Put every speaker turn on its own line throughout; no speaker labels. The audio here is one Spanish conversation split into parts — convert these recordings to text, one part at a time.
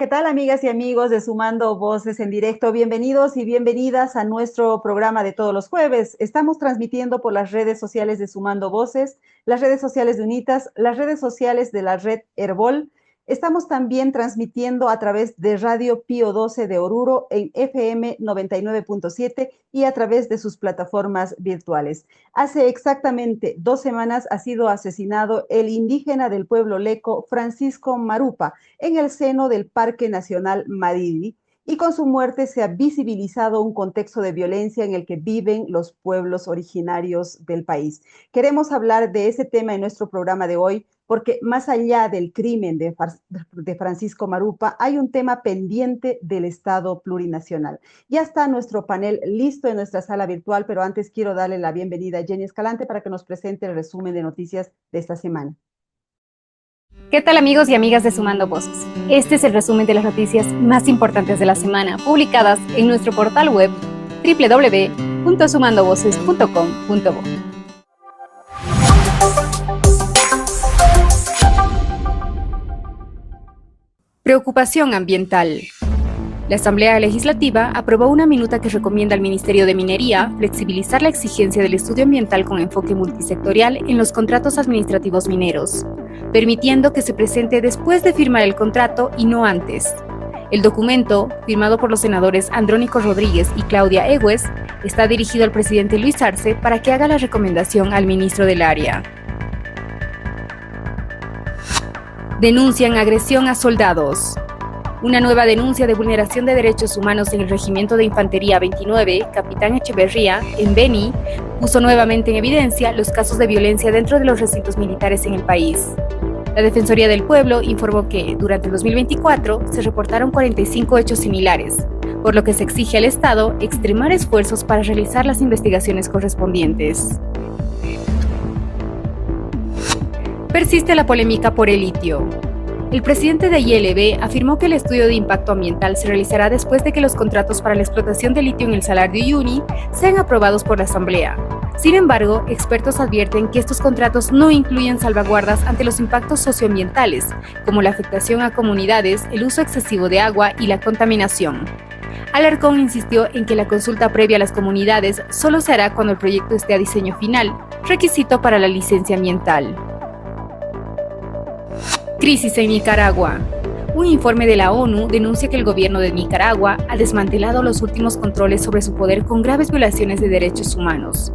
¿qué tal amigas y amigos de Sumando Voces en Directo? Bienvenidos y bienvenidas a nuestro programa de todos los jueves. Estamos transmitiendo por las redes sociales de Sumando Voces, las redes sociales de UNITAS, las redes sociales de la red Herbol. Estamos también transmitiendo a través de Radio Pío 12 de Oruro en FM 99.7 y a través de sus plataformas virtuales. Hace exactamente 2 semanas ha sido asesinado el indígena del pueblo Leco, Francisco Marupa, en el seno del Parque Nacional Madidi, y con su muerte se ha visibilizado un contexto de violencia en el que viven los pueblos originarios del país. Queremos hablar de ese tema en nuestro programa de hoy, porque más allá del crimen de Francisco Marupa, hay un tema pendiente del Estado plurinacional. Ya está nuestro panel listo en nuestra sala virtual, pero antes quiero darle la bienvenida a Jenny Escalante para que nos presente el resumen de noticias de esta semana.
¿Qué tal amigos y amigas de Sumando Voces? Este es el resumen de las noticias más importantes de la semana, publicadas en nuestro portal web www.sumandovoces.com.bo. Preocupación ambiental. La Asamblea Legislativa aprobó una minuta que recomienda al Ministerio de Minería flexibilizar la exigencia del estudio ambiental con enfoque multisectorial en los contratos administrativos mineros, permitiendo que se presente después de firmar el contrato y no antes. El documento, firmado por los senadores Andrónico Rodríguez y Claudia Egues, está dirigido al presidente Luis Arce para que haga la recomendación al ministro del área. Denuncian agresión a soldados. Una nueva denuncia de vulneración de derechos humanos en el Regimiento de Infantería 29, Capitán Echeverría, en Beni, puso nuevamente en evidencia los casos de violencia dentro de los recintos militares en el país. La Defensoría del Pueblo informó que, durante el 2024, se reportaron 45 hechos similares, por lo que se exige al Estado extremar esfuerzos para realizar las investigaciones correspondientes. Persiste la polémica por el litio. El presidente de ILB afirmó que el estudio de impacto ambiental se realizará después de que los contratos para la explotación de litio en el Salar de Uyuni sean aprobados por la Asamblea. Sin embargo, expertos advierten que estos contratos no incluyen salvaguardas ante los impactos socioambientales, como la afectación a comunidades, el uso excesivo de agua y la contaminación. Alarcón insistió en que la consulta previa a las comunidades solo se hará cuando el proyecto esté a diseño final, requisito para la licencia ambiental. Crisis en Nicaragua. Un informe de la ONU denuncia que el gobierno de Nicaragua ha desmantelado los últimos controles sobre su poder con graves violaciones de derechos humanos.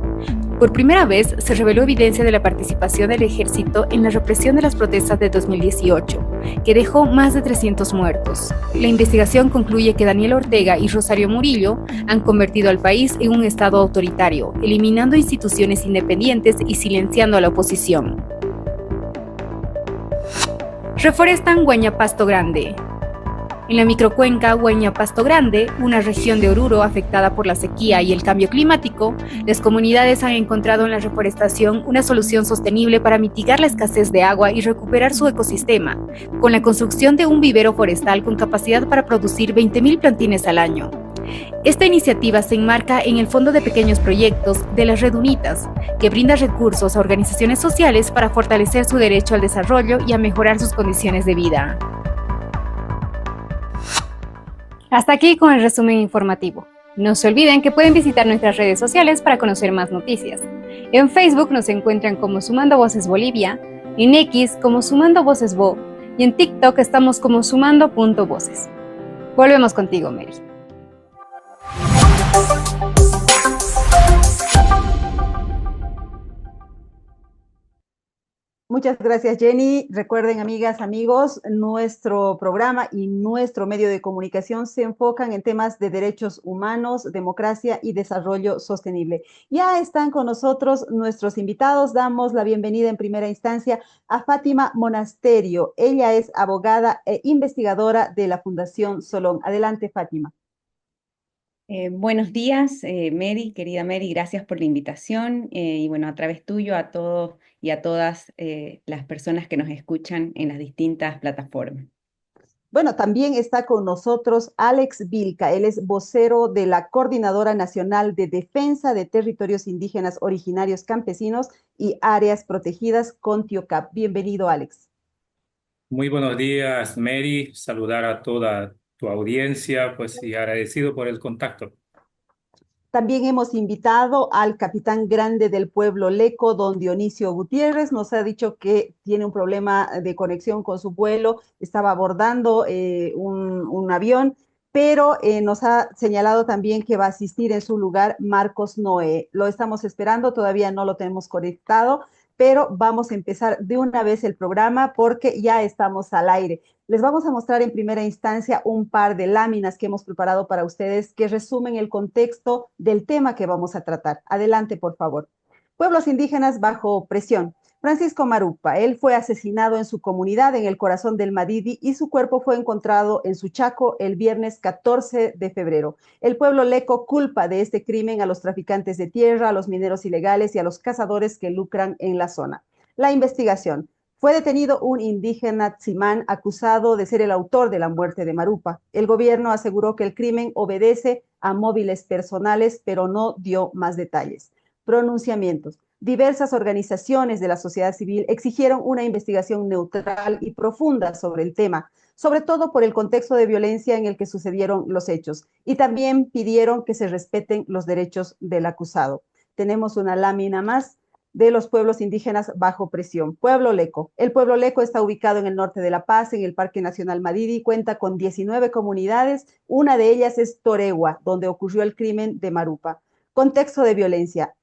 Por primera vez se reveló evidencia de la participación del ejército en la represión de las protestas de 2018, que dejó más de 300 muertos. La investigación concluye que Daniel Ortega y Rosario Murillo han convertido al país en un estado autoritario, eliminando instituciones independientes y silenciando a la oposición. Reforestan Huayna-Pasto Grande. En la microcuenca Huayna-Pasto Grande, una región de Oruro afectada por la sequía y el cambio climático, las comunidades han encontrado en la reforestación una solución sostenible para mitigar la escasez de agua y recuperar su ecosistema, con la construcción de un vivero forestal con capacidad para producir 20.000 plantines al año. Esta iniciativa se enmarca en el Fondo de Pequeños Proyectos de las Red UNITAS, que brinda recursos a organizaciones sociales para fortalecer su derecho al desarrollo y a mejorar sus condiciones de vida. Hasta aquí con el resumen informativo. No se olviden que pueden visitar nuestras redes sociales para conocer más noticias. En Facebook nos encuentran como Sumando Voces Bolivia, en X como Sumando Voces Bo y en TikTok estamos como sumando.voces. Volvemos contigo, Mary.
Muchas gracias, Jenny. Recuerden, amigas, amigos, nuestro programa y nuestro medio de comunicación se enfocan en temas de derechos humanos, democracia y desarrollo sostenible. Ya están con nosotros nuestros invitados. Damos la bienvenida en primera instancia a Fátima Monasterio. Ella es abogada e investigadora de la Fundación Solón. Adelante, Fátima.
Buenos días, Mary, querida Mary, gracias por la invitación y bueno, a través tuyo a todos y a todas las personas que nos escuchan en las distintas plataformas.
Bueno, también está con nosotros Alex Vilca, él es vocero de la Coordinadora Nacional de Defensa de Territorios Indígenas Originarios Campesinos y Áreas Protegidas, CONTIOCAP. Bienvenido, Alex.
Muy buenos días, Mary. Saludar a toda tu audiencia, pues, y agradecido por el contacto.
También hemos invitado al capitán grande del pueblo Leco, don Dionisio Gutiérrez. Nos ha dicho que tiene un problema de conexión con su vuelo, estaba abordando un avión, pero nos ha señalado también que va a asistir en su lugar Marcos Noé. Lo estamos esperando, todavía no lo tenemos conectado, pero vamos a empezar de una vez el programa porque ya estamos al aire. Les vamos a mostrar en primera instancia un par de láminas que hemos preparado para ustedes que resumen el contexto del tema que vamos a tratar. Adelante, por favor. Pueblos indígenas bajo presión. Francisco Marupa, él fue asesinado en su comunidad en el corazón del Madidi y su cuerpo fue encontrado en Suchaco el viernes 14 de febrero. El pueblo leco culpa de este crimen a los traficantes de tierra, a los mineros ilegales y a los cazadores que lucran en la zona. La investigación. Fue detenido un indígena Tsimán acusado de ser el autor de la muerte de Marupa. El gobierno aseguró que el crimen obedece a móviles personales, pero no dio más detalles. Pronunciamientos. Diversas organizaciones de la sociedad civil exigieron una investigación neutral y profunda sobre el tema, sobre todo por el contexto de violencia en el que sucedieron los hechos, y también pidieron que se respeten los derechos del acusado. Tenemos una lámina más de los pueblos indígenas bajo presión. Pueblo Leco. El pueblo Leco está ubicado en el norte de La Paz, en el Parque Nacional Madidi, cuenta con 19 comunidades, una de ellas es Toregua, donde ocurrió el crimen de Marupa. Contexto de violencia.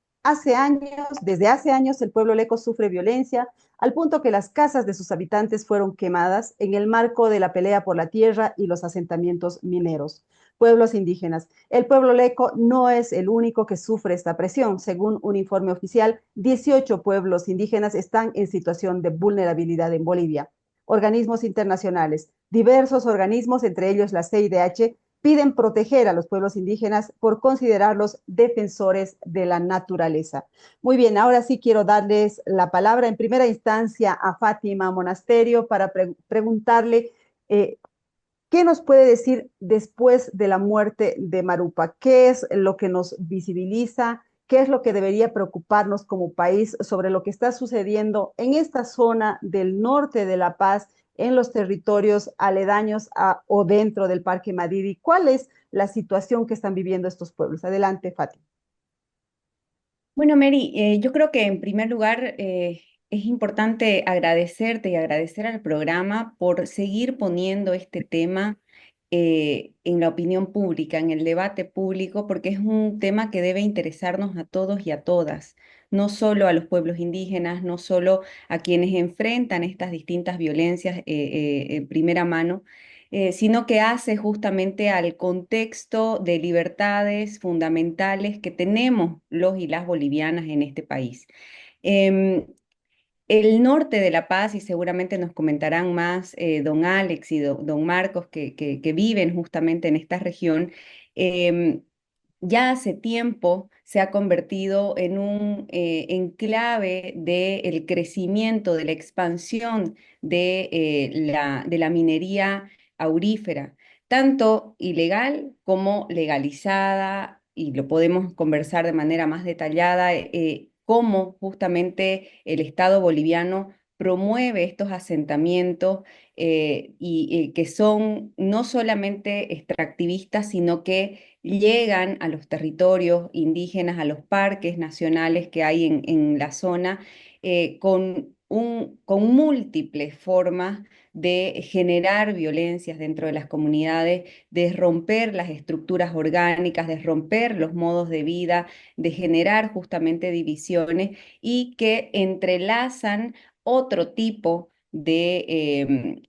Desde hace años, el pueblo Leco sufre violencia, al punto que las casas de sus habitantes fueron quemadas en el marco de la pelea por la tierra y los asentamientos mineros. Pueblos indígenas. El pueblo leco no es el único que sufre esta presión. Según un informe oficial, 18 pueblos indígenas están en situación de vulnerabilidad en Bolivia. Organismos internacionales. Diversos organismos, entre ellos la CIDH, piden proteger a los pueblos indígenas por considerarlos defensores de la naturaleza. Muy bien, ahora sí quiero darles la palabra en primera instancia a Fátima Monasterio para preguntarle ¿qué nos puede decir después de la muerte de Marupa? ¿Qué es lo que nos visibiliza? ¿Qué es lo que debería preocuparnos como país sobre lo que está sucediendo en esta zona del norte de La Paz, en los territorios aledaños o dentro del Parque Madidi? ¿Cuál es la situación que están viviendo estos pueblos? Adelante, Fátima.
Bueno, Mary, yo creo que en primer lugar es importante agradecerte y agradecer al programa por seguir poniendo este tema en la opinión pública, en el debate público, porque es un tema que debe interesarnos a todos y a todas, no solo a los pueblos indígenas, no solo a quienes enfrentan estas distintas violencias en primera mano, sino que hace justamente al contexto de libertades fundamentales que tenemos los y las bolivianas en este país. Em, el norte de La Paz, y seguramente nos comentarán más don Alex y don Marcos, que viven justamente en esta región, em, ya hace tiempo se ha convertido en un enclave del crecimiento, de la expansión de la minería aurífera, tanto ilegal como legalizada, y lo podemos conversar de manera más detallada, cómo justamente el Estado boliviano promueve estos asentamientos que son no solamente extractivistas, sino que llegan a los territorios indígenas, a los parques nacionales que hay en la zona, con múltiples formas de generar violencias dentro de las comunidades, de romper las estructuras orgánicas, de romper los modos de vida, de generar justamente divisiones y que entrelazan otro tipo de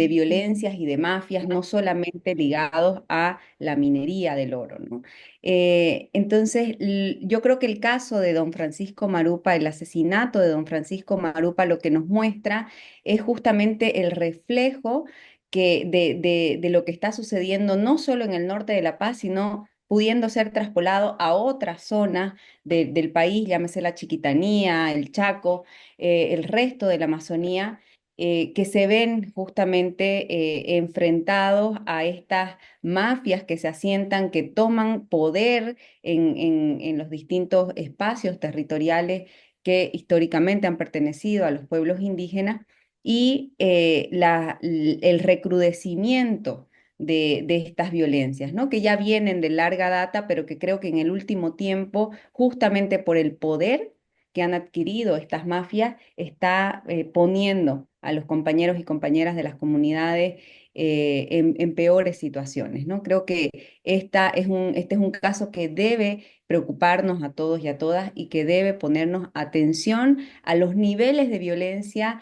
violencias y de mafias, no solamente ligados a la minería del oro, ¿no? Entonces, yo creo que el caso de don Francisco Marupa, el asesinato de don Francisco Marupa, lo que nos muestra es justamente el reflejo de lo que está sucediendo no solo en el norte de La Paz, sino pudiendo ser traspolado a otras zonas del país, llámese la Chiquitanía, el Chaco, el resto de la Amazonía, que se ven justamente enfrentados a estas mafias que se asientan, que toman poder en los distintos espacios territoriales que históricamente han pertenecido a los pueblos indígenas y el recrudecimiento de estas violencias, ¿no? Que ya vienen de larga data, pero que creo que en el último tiempo, justamente por el poder que han adquirido estas mafias, está poniendo a los compañeros y compañeras de las comunidades en peores situaciones, ¿no? Creo que este es un caso que debe preocuparnos a todos y a todas y que debe ponernos atención a los niveles de violencia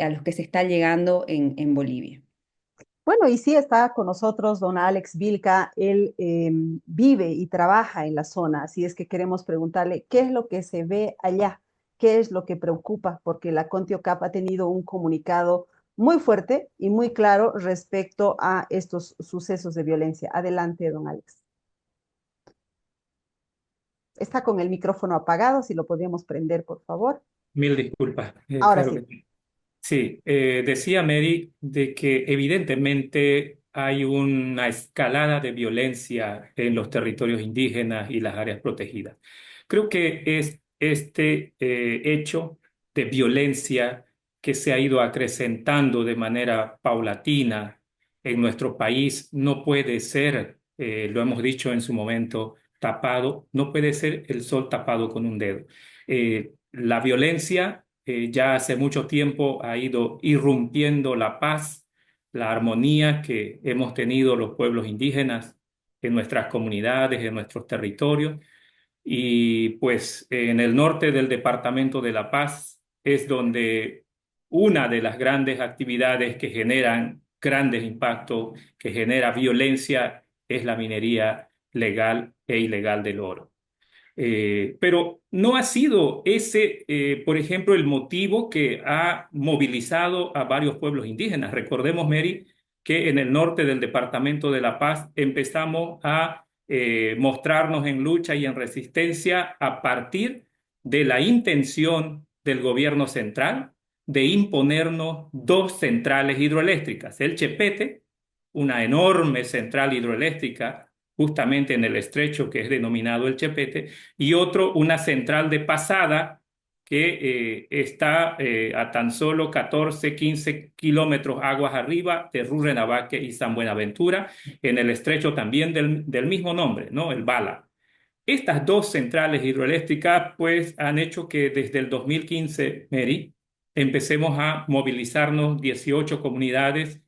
a los que se está llegando en Bolivia.
Bueno, y sí está con nosotros don Alex Vilca. Él vive y trabaja en la zona, así es que queremos preguntarle qué es lo que se ve allá, qué es lo que preocupa, porque la Contiocap ha tenido un comunicado muy fuerte y muy claro respecto a estos sucesos de violencia. Adelante, don Alex. Está con el micrófono apagado, si lo podríamos prender, por favor.
Mil disculpas.
Ahora
Claro
sí.
que sí. Sí, decía Mary de que evidentemente hay una escalada de violencia en los territorios indígenas y las áreas protegidas. Creo que es este hecho de violencia que se ha ido acrecentando de manera paulatina en nuestro país no puede ser, lo hemos dicho en su momento, tapado, no puede ser el sol tapado con un dedo. La violencia ya hace mucho tiempo ha ido irrumpiendo la paz, la armonía que hemos tenido los pueblos indígenas en nuestras comunidades, en nuestros territorios. Y pues en el norte del Departamento de La Paz es donde una de las grandes actividades que generan grandes impactos, que genera violencia, es la minería legal e ilegal del oro. Pero no ha sido ese, por ejemplo, el motivo que ha movilizado a varios pueblos indígenas. Recordemos, Mary, que en el norte del Departamento de La Paz empezamos a mostrarnos en lucha y en resistencia a partir de la intención del gobierno central de imponernos dos centrales hidroeléctricas, el Chepete, una enorme central hidroeléctrica justamente en el estrecho que es denominado el Chepete, y otro, una central de Pasada que está a tan solo 14, 15 kilómetros aguas arriba de Rurrenabaque y San Buenaventura, en el estrecho también del mismo nombre, ¿no? El Bala. Estas dos centrales hidroeléctricas pues han hecho que desde el 2015, Mary, empecemos a movilizarnos 18 comunidades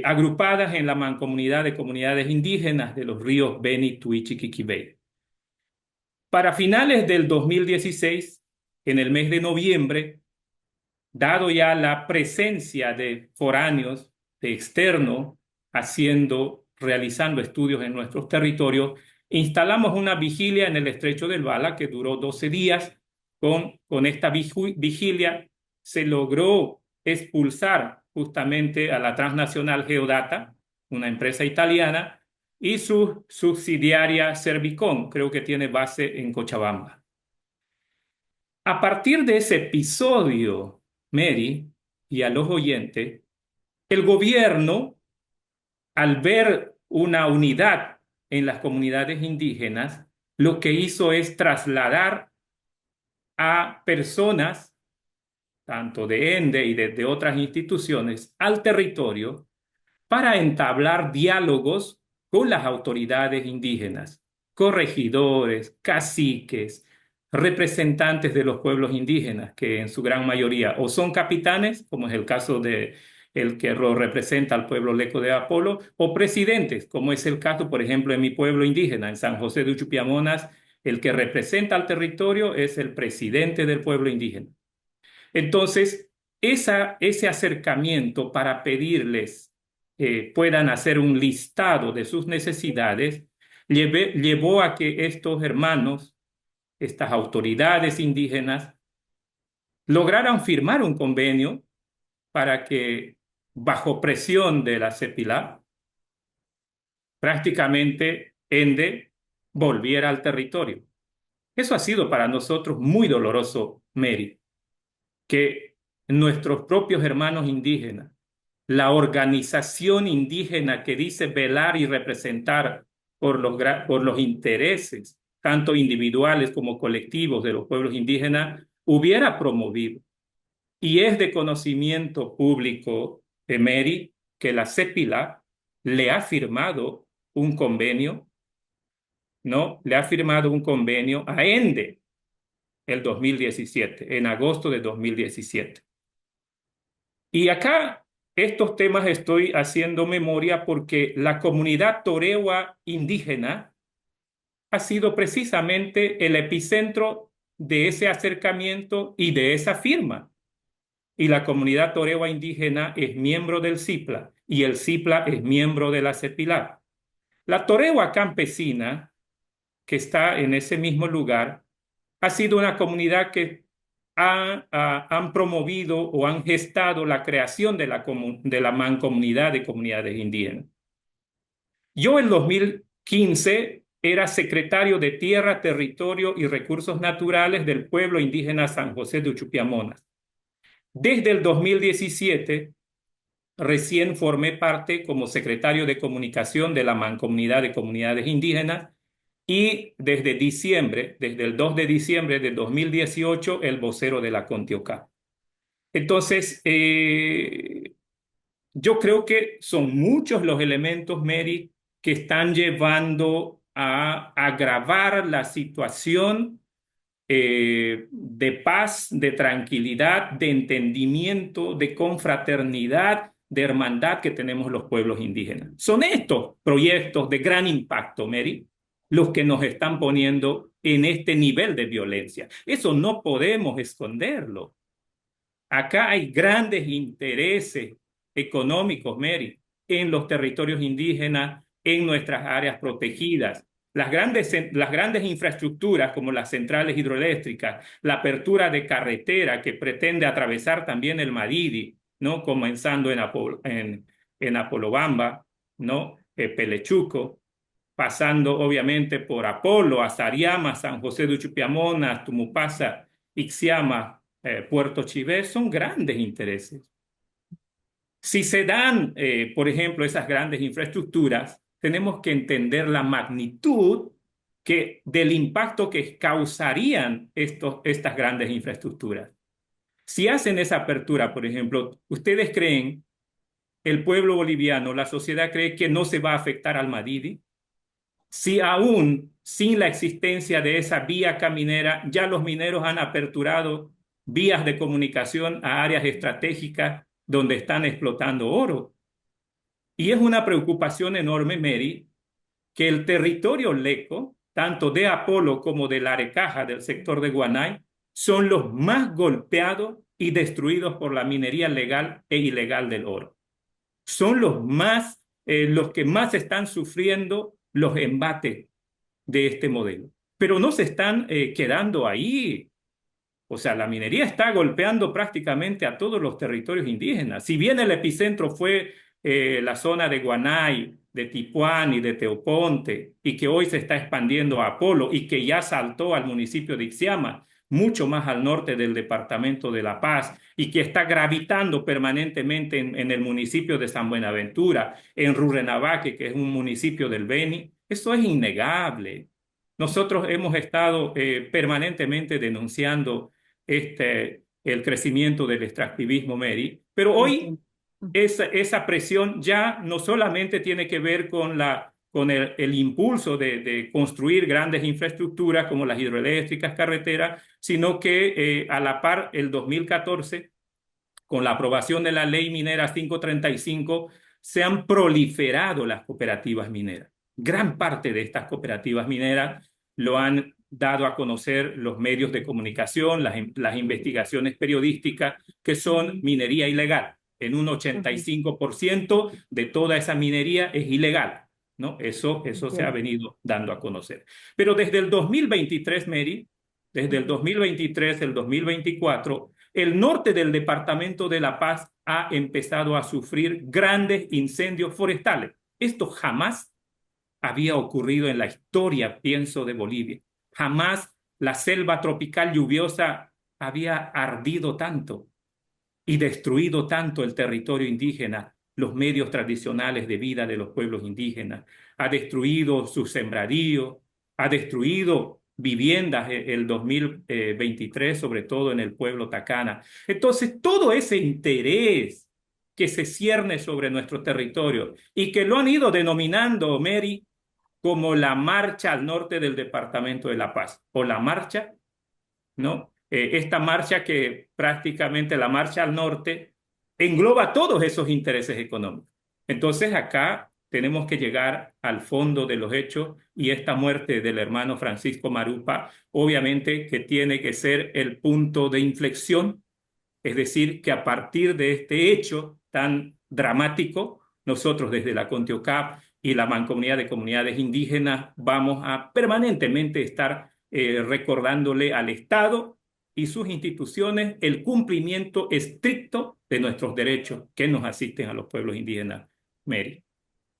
agrupadas en la mancomunidad de comunidades indígenas de los ríos Beni, Tuichi y Quiquibé. Para finales del 2016, en el mes de noviembre, dado ya la presencia de foráneos, de externos, realizando estudios en nuestros territorios, instalamos una vigilia en el estrecho del Bala que duró 12 días. Con esta vigilia se logró expulsar justamente a la transnacional Geodata, una empresa italiana, y su subsidiaria Servicom, creo que tiene base en Cochabamba. A partir de ese episodio, Mary, y a los oyentes, el gobierno, al ver una unidad en las comunidades indígenas, lo que hizo es trasladar a personas, tanto de ENDE y de otras instituciones, al territorio para entablar diálogos con las autoridades indígenas, corregidores, caciques, representantes de los pueblos indígenas, que en su gran mayoría o son capitanes, como es el caso de el que representa al pueblo Leco de Apolo, o presidentes, como es el caso, por ejemplo, en mi pueblo indígena, en San José de Uchupiamonas, el que representa al territorio es el presidente del pueblo indígena. Entonces, ese acercamiento para pedirles puedan hacer un listado de sus necesidades, llevó a que estos hermanos, estas autoridades indígenas, lograran firmar un convenio para que, bajo presión de la CEPILAB, prácticamente ENDE volviera al territorio. Eso ha sido para nosotros muy doloroso, Mary, que nuestros propios hermanos indígenas, la organización indígena que dice velar y representar por los intereses, tanto individuales como colectivos de los pueblos indígenas, hubiera promovido Y es de conocimiento público, Mary, que la CEPILA le ha firmado un convenio, ¿no? Le ha firmado un convenio a ENDE el 2017, en agosto de 2017. Y acá estos temas estoy haciendo memoria porque la comunidad torewa indígena ha sido precisamente el epicentro de ese acercamiento y de esa firma. Y la comunidad torewa indígena es miembro del CIPLA y el CIPLA es miembro de la CEPILAC. La torewa campesina, que está en ese mismo lugar, ha sido una comunidad que han promovido o han gestado la creación de la mancomunidad de comunidades indígenas. Yo en 2015 era secretario de Tierra, Territorio y Recursos Naturales del pueblo indígena San José de Uchupiamonas. Desde el 2017, recién formé parte como secretario de comunicación de la Mancomunidad de Comunidades Indígenas y desde el 2 de diciembre de 2018, el vocero de la Contioca. Entonces, yo creo que son muchos los elementos, Mary, que están llevando a agravar la situación de paz, de tranquilidad, de entendimiento, de confraternidad, de hermandad que tenemos los pueblos indígenas. Son estos proyectos de gran impacto, Mary, los que nos están poniendo en este nivel de violencia. Eso no podemos esconderlo. Acá hay grandes intereses económicos, Mary, en los territorios indígenas, en nuestras áreas protegidas. Las grandes infraestructuras como las centrales hidroeléctricas, la apertura de carretera que pretende atravesar también el Madidi, ¿no? Comenzando en Apolobamba, ¿no? Pelechuco, pasando obviamente por Apolo, Azariama, San José de Uchupiamonas, Tumupasa, Ixiama, Puerto Chivé, son grandes intereses. Si se dan, por ejemplo, esas grandes infraestructuras, tenemos que entender la magnitud del impacto que causarían estas grandes infraestructuras. Si hacen esa apertura, por ejemplo, ¿ustedes creen, el pueblo boliviano, la sociedad cree que no se va a afectar al Madidi? Si aún sin la existencia de esa vía caminera, ya los mineros han aperturado vías de comunicación a áreas estratégicas donde están explotando oro. Y es una preocupación enorme, Mary, que el territorio leco, tanto de Apolo como de la Arecaja, del sector de Guanay, son los más golpeados y destruidos por la minería legal e ilegal del oro. Son los que más están sufriendo los embates de este modelo. Pero no se están quedando ahí. O sea, la minería está golpeando prácticamente a todos los territorios indígenas. Si bien el epicentro fue la zona de Guanay, de Tipuán y de Teoponte, y que hoy se está expandiendo a Apolo y que ya saltó al municipio de Ixiama, mucho más al norte del departamento de La Paz, y que está gravitando permanentemente en el municipio de San Buenaventura, en Rurrenabaque, que es un municipio del Beni, eso es innegable. Nosotros hemos estado permanentemente denunciando el crecimiento del extractivismo, Mary, pero hoy esa presión ya no solamente tiene que ver con el impulso de construir grandes infraestructuras como las hidroeléctricas, carreteras, sino que a la par, el 2014, con la aprobación de la ley minera 535, se han proliferado las cooperativas mineras. Gran parte de estas cooperativas mineras lo han dado a conocer los medios de comunicación, las investigaciones periodísticas, que son minería ilegal. En un 85% de toda esa minería es ilegal, ¿no? Eso se ha venido dando a conocer. Pero desde el 2023, Mary, desde el 2023, el 2024, el norte del departamento de La Paz ha empezado a sufrir grandes incendios forestales. Esto jamás había ocurrido en la historia, pienso, de Bolivia. Jamás la selva tropical lluviosa había ardido tanto y destruido tanto el territorio indígena, los medios tradicionales de vida de los pueblos indígenas. Ha destruido sus sembradíos, ha destruido viviendas el 2023, sobre todo en el pueblo Tacana. Entonces, todo ese interés que se cierne sobre nuestro territorio y que lo han ido denominando, Mary, como la marcha al norte del Departamento de La Paz, o la marcha, ¿no? Esta marcha que prácticamente la marcha al norte engloba todos esos intereses económicos. Entonces acá tenemos que llegar al fondo de los hechos y esta muerte del hermano Francisco Marupa, obviamente que tiene que ser el punto de inflexión, es decir, que a partir de este hecho tan dramático, nosotros desde la CONTIOCAP y la Mancomunidad de Comunidades Indígenas vamos a permanentemente estar recordándole al Estado y sus instituciones el cumplimiento estricto de nuestros derechos que nos asisten a los pueblos indígenas. Mary.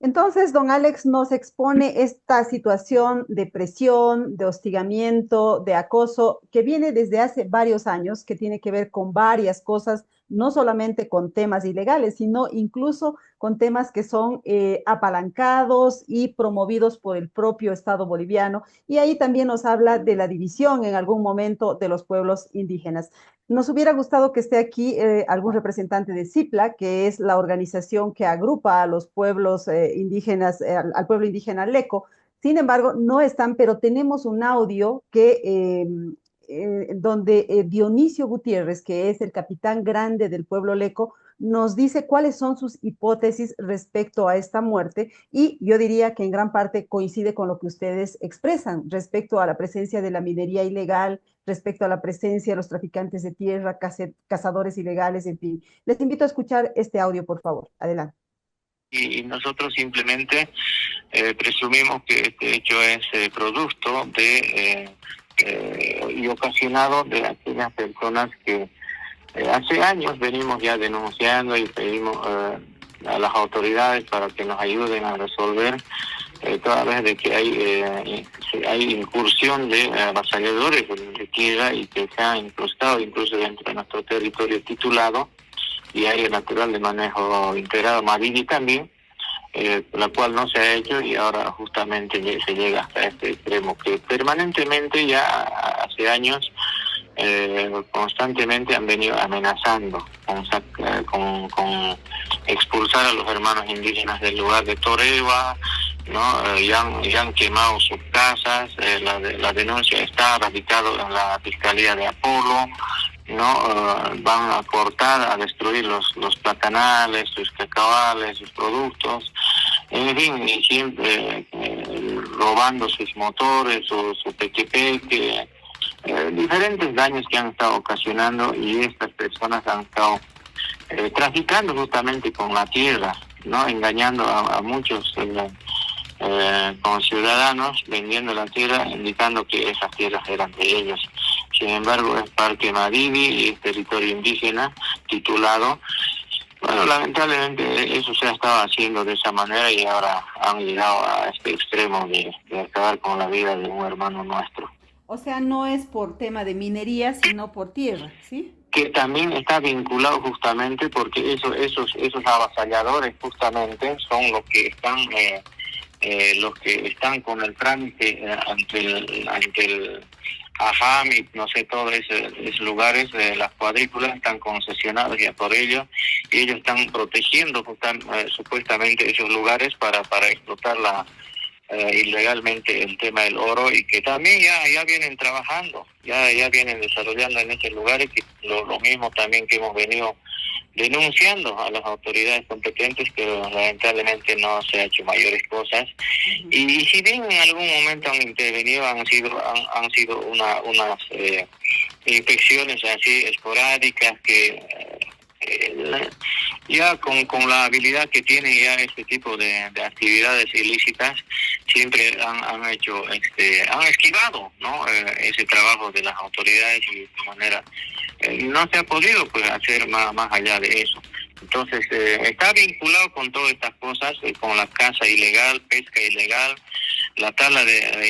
Entonces, don Alex nos expone esta situación de presión, de hostigamiento, de acoso, que viene desde hace varios años, que tiene que ver con varias cosas, no solamente con temas ilegales, sino incluso con temas que son apalancados y promovidos por el propio Estado boliviano. Y ahí también nos habla de la división en algún momento de los pueblos indígenas. Nos hubiera gustado que esté aquí algún representante de CIPLA, que es la organización que agrupa a los pueblos indígenas, al pueblo indígena Leco. Sin embargo, no están, pero tenemos un audio donde Dionisio Gutiérrez, que es el capitán grande del pueblo Leco, nos dice cuáles son sus hipótesis respecto a esta muerte y yo diría que en gran parte coincide con lo que ustedes expresan respecto a la presencia de la minería ilegal, respecto a la presencia de los traficantes de tierra, cazadores ilegales, en fin. Les invito a escuchar este audio, por favor. Adelante.
Y nosotros simplemente presumimos que este hecho es producto de y ocasionado de aquellas personas que hace años venimos ya denunciando y pedimos a las autoridades para que nos ayuden a resolver toda vez de que hay incursión de avasalladores de tierra y que se han incrustado incluso dentro de nuestro territorio titulado y área natural de manejo integrado Marili también, la cual no se ha hecho y ahora justamente se llega hasta este extremo que permanentemente ya hace años constantemente han venido amenazando con expulsar a los hermanos indígenas del lugar de Toreba, ¿no? Y han quemado sus casas, la denuncia está radicado en la Fiscalía de Apolo, ¿no? Van a cortar, a destruir los platanales, sus cacabales, sus productos, en fin, y siempre robando sus motores, su pequepeque, diferentes daños que han estado ocasionando y estas personas han estado traficando justamente con la tierra, ¿no? Engañando a muchos conciudadanos, vendiendo la tierra, indicando que esas tierras eran de ellos. Sin embargo, es Parque Marili y es territorio indígena titulado. Bueno, lamentablemente eso se ha estado haciendo de esa manera y ahora han llegado a este extremo de acabar con la vida de un hermano nuestro.
O sea, no es por tema de minería, sino por tierra, ¿sí?
Que también está vinculado justamente porque esos avasalladores justamente son los que están con el trámite ante el AFAM y no sé, todos esos lugares, las cuadrículas están concesionados ya por ellos y ellos están protegiendo supuestamente esos lugares para explotar ilegalmente el tema del oro y que también ya vienen trabajando, ya vienen desarrollando en esos lugares, que lo mismo también que hemos venido denunciando a las autoridades competentes, pero lamentablemente no se ha hecho mayores cosas. Y si bien en algún momento han intervenido, han sido unas infecciones así esporádicas que ya con la habilidad que tienen ya este tipo de actividades ilícitas siempre han esquivado, ¿no? Ese trabajo de las autoridades y de manera no se ha podido pues hacer más allá de eso. Entonces está vinculado con todas estas cosas, con la caza ilegal, pesca ilegal, la tala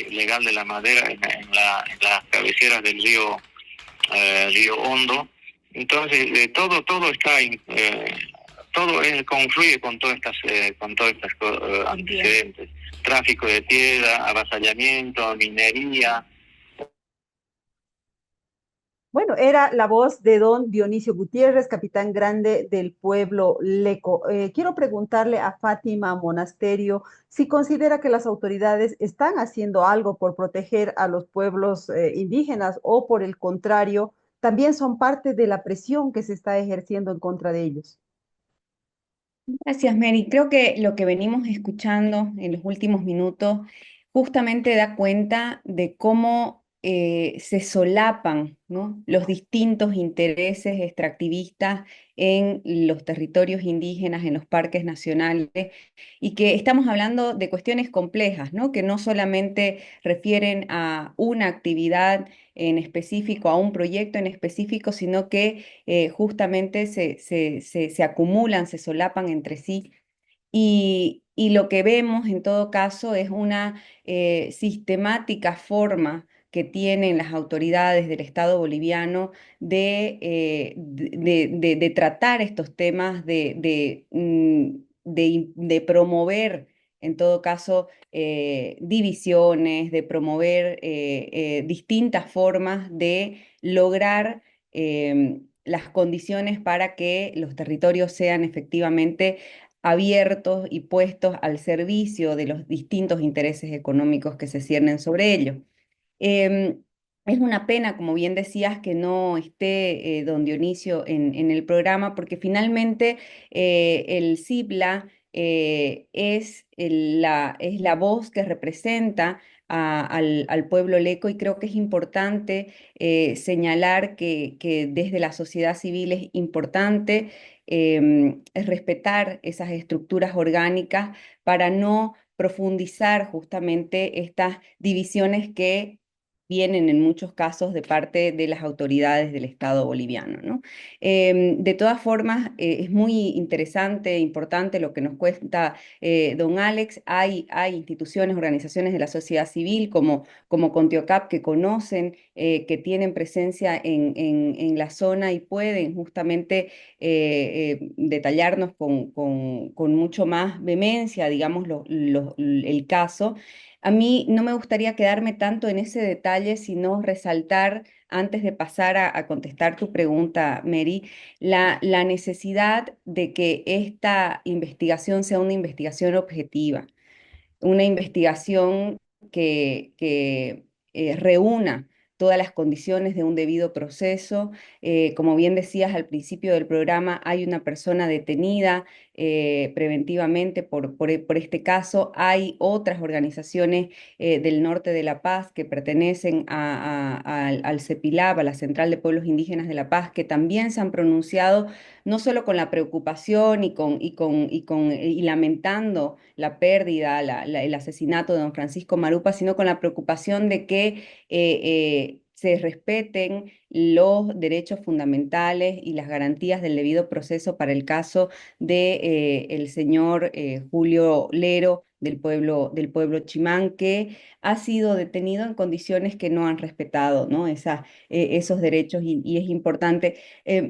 ilegal de la madera en las cabeceras del río Hondo. Entonces todo está todo confluye con todas estas antecedentes: tráfico de tierra, avasallamiento, minería,
Bueno, era la voz de don Dionisio Gutiérrez, capitán grande del pueblo Leco. Quiero preguntarle a Fátima Monasterio si considera que las autoridades están haciendo algo por proteger a los pueblos indígenas o por el contrario, también son parte de la presión que se está ejerciendo en contra de ellos.
Gracias, Mary. Creo que lo que venimos escuchando en los últimos minutos justamente da cuenta de cómo se solapan, ¿no?, los distintos intereses extractivistas en los territorios indígenas, en los parques nacionales, y que estamos hablando de cuestiones complejas, ¿no?, que no solamente refieren a una actividad en específico, a un proyecto en específico, sino que justamente se acumulan, se solapan entre sí. Y lo que vemos en todo caso es una sistemática forma que tienen las autoridades del Estado boliviano de tratar estos temas, de promover, en todo caso, divisiones, de promover distintas formas de lograr las condiciones para que los territorios sean efectivamente abiertos y puestos al servicio de los distintos intereses económicos que se ciernen sobre ellos. Em, es una pena, como bien decías, que no esté don Dionisio en el programa, porque finalmente el CIPLA es la voz que representa al pueblo leco, y creo que es importante señalar que desde la sociedad civil es importante es respetar esas estructuras orgánicas para no profundizar justamente estas divisiones que vienen en muchos casos de parte de las autoridades del Estado boliviano, ¿no? De todas formas, es muy interesante e importante lo que nos cuenta don Alex. Hay instituciones, organizaciones de la sociedad civil como Contiocap que conocen, que tienen presencia en la zona y pueden justamente detallarnos con mucho más vehemencia, digamos, el caso. A mí no me gustaría quedarme tanto en ese detalle, sino resaltar, antes de pasar a contestar tu pregunta, Mary, la necesidad de que esta investigación sea una investigación objetiva, una investigación que reúna todas las condiciones de un debido proceso. Como bien decías al principio del programa, hay una persona detenida preventivamente por este caso. Hay otras organizaciones del norte de La Paz que pertenecen al CEPILAB, a la Central de Pueblos Indígenas de La Paz, que también se han pronunciado no solo con la preocupación y lamentando la pérdida, el asesinato de don Francisco Marupa, sino con la preocupación de que se respeten los derechos fundamentales y las garantías del debido proceso para el caso de el señor Julio Lero del pueblo Chimán, que ha sido detenido en condiciones que no han respetado, ¿no?, esos derechos, y es importante.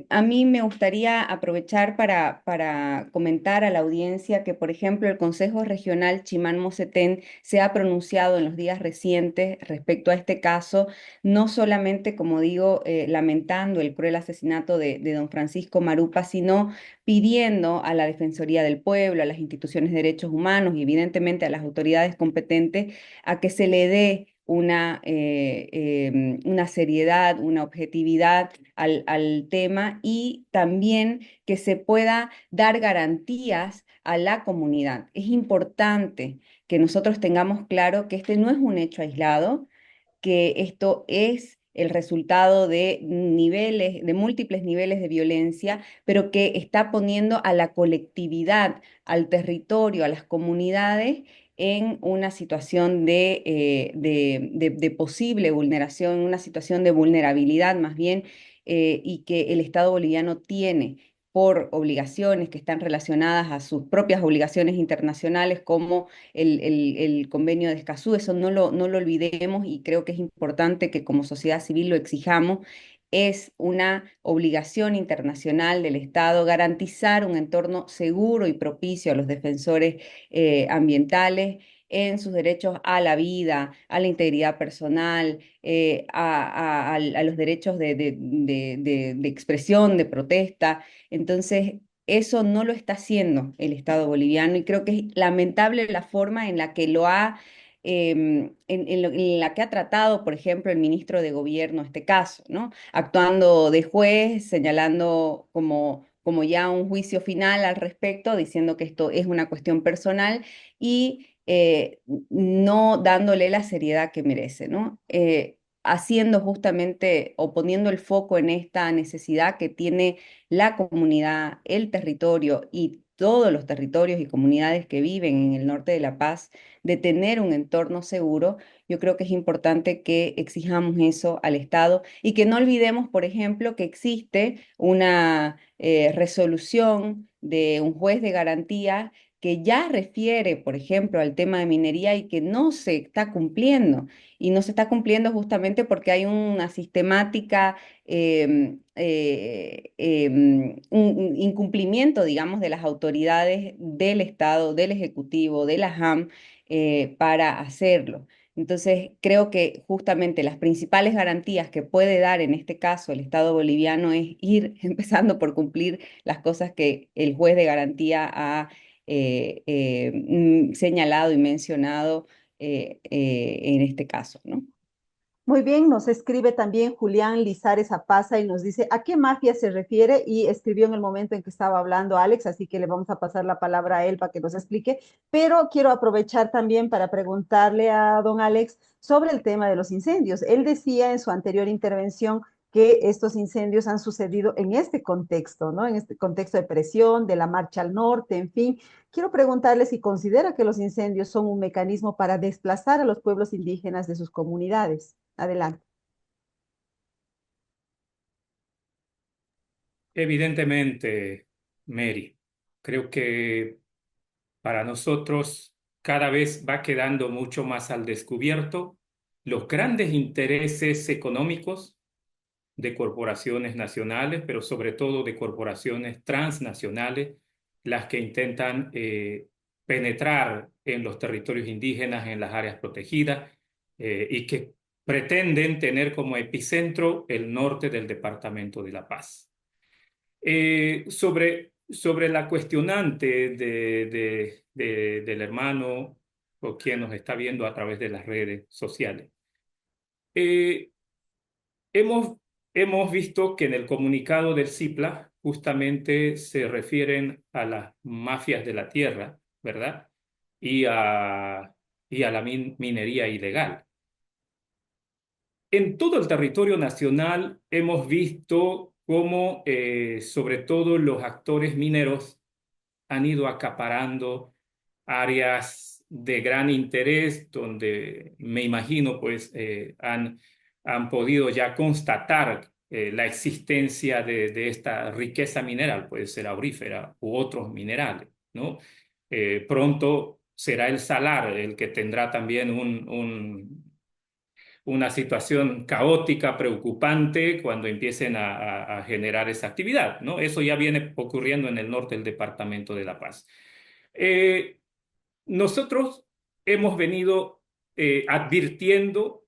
A mí me gustaría aprovechar para comentar a la audiencia que, por ejemplo, el Consejo Regional Chimán-Mosetén se ha pronunciado en los días recientes respecto a este caso, no solamente, como digo, lamentando el cruel asesinato de don Francisco Marupa, sino pidiendo a la Defensoría del Pueblo, a las instituciones de derechos humanos y evidentemente a las autoridades competentes a que se le dé una seriedad, una objetividad al tema, y también que se pueda dar garantías a la comunidad. Es importante que nosotros tengamos claro que este no es un hecho aislado, que esto es el resultado de niveles, de múltiples niveles de violencia, pero que está poniendo a la colectividad, al territorio, a las comunidades en una situación de posible vulneración, una situación de vulnerabilidad más bien, y que el Estado boliviano tiene por obligaciones que están relacionadas a sus propias obligaciones internacionales, como el convenio de Escazú. Eso no lo olvidemos, y creo que es importante que como sociedad civil lo exijamos. Es una obligación internacional del Estado garantizar un entorno seguro y propicio a los defensores ambientales, en sus derechos a la vida, a la integridad personal, a los derechos de expresión, de protesta. Entonces, eso no lo está haciendo el Estado boliviano y creo que es lamentable la forma en la que lo ha en la que ha tratado, por ejemplo, el ministro de Gobierno este caso, ¿no? Actuando de juez, señalando como ya un juicio final al respecto, diciendo que esto es una cuestión personal y no dándole la seriedad que merece, ¿no? Haciendo justamente o poniendo el foco en esta necesidad que tiene la comunidad, el territorio y todos los territorios y comunidades que viven en el norte de La Paz de tener un entorno seguro, yo creo que es importante que exijamos eso al Estado y que no olvidemos, por ejemplo, que existe una resolución de un juez de garantía que ya refiere, por ejemplo, al tema de minería y que no se está cumpliendo. Y no se está cumpliendo justamente porque hay una sistemática, un incumplimiento, digamos, de las autoridades del Estado, del Ejecutivo, de la JAM, para hacerlo. Entonces, creo que justamente las principales garantías que puede dar en este caso el Estado boliviano es ir empezando por cumplir las cosas que el juez de garantía ha señalado y mencionado en este caso, ¿no?
Muy bien, nos escribe también Julián Lizares Apaza y nos dice a qué mafia se refiere y escribió en el momento en que estaba hablando Alex, así que le vamos a pasar la palabra a él para que nos explique, pero quiero aprovechar también para preguntarle a don Alex sobre el tema de los incendios. Él decía en su anterior intervención que estos incendios han sucedido en este contexto, ¿no? En este contexto de presión, de la marcha al norte, en fin. Quiero preguntarle si considera que los incendios son un mecanismo para desplazar a los pueblos indígenas de sus comunidades. Adelante.
Evidentemente, Mary, creo que para nosotros cada vez va quedando mucho más al descubierto los grandes intereses económicos de corporaciones nacionales, pero sobre todo de corporaciones transnacionales, las que intentan penetrar en los territorios indígenas, en las áreas protegidas, y que pretenden tener como epicentro el norte del Departamento de La Paz. Sobre la cuestionante del hermano o quien nos está viendo a través de las redes sociales. Eh, hemos, hemos visto que en el comunicado del CIPLA justamente se refieren a las mafias de la tierra, ¿verdad? Y a la minería ilegal. En todo el territorio nacional hemos visto cómo, sobre todo los actores mineros, han ido acaparando áreas de gran interés donde me imagino pues han podido ya constatar la existencia de esta riqueza mineral, puede ser aurífera u otros minerales, ¿no? Pronto será el salar el que tendrá también una situación caótica, preocupante, cuando empiecen a generar esa actividad, ¿no? Eso ya viene ocurriendo en el norte del Departamento de La Paz. Eh, Nosotros hemos venido advirtiendo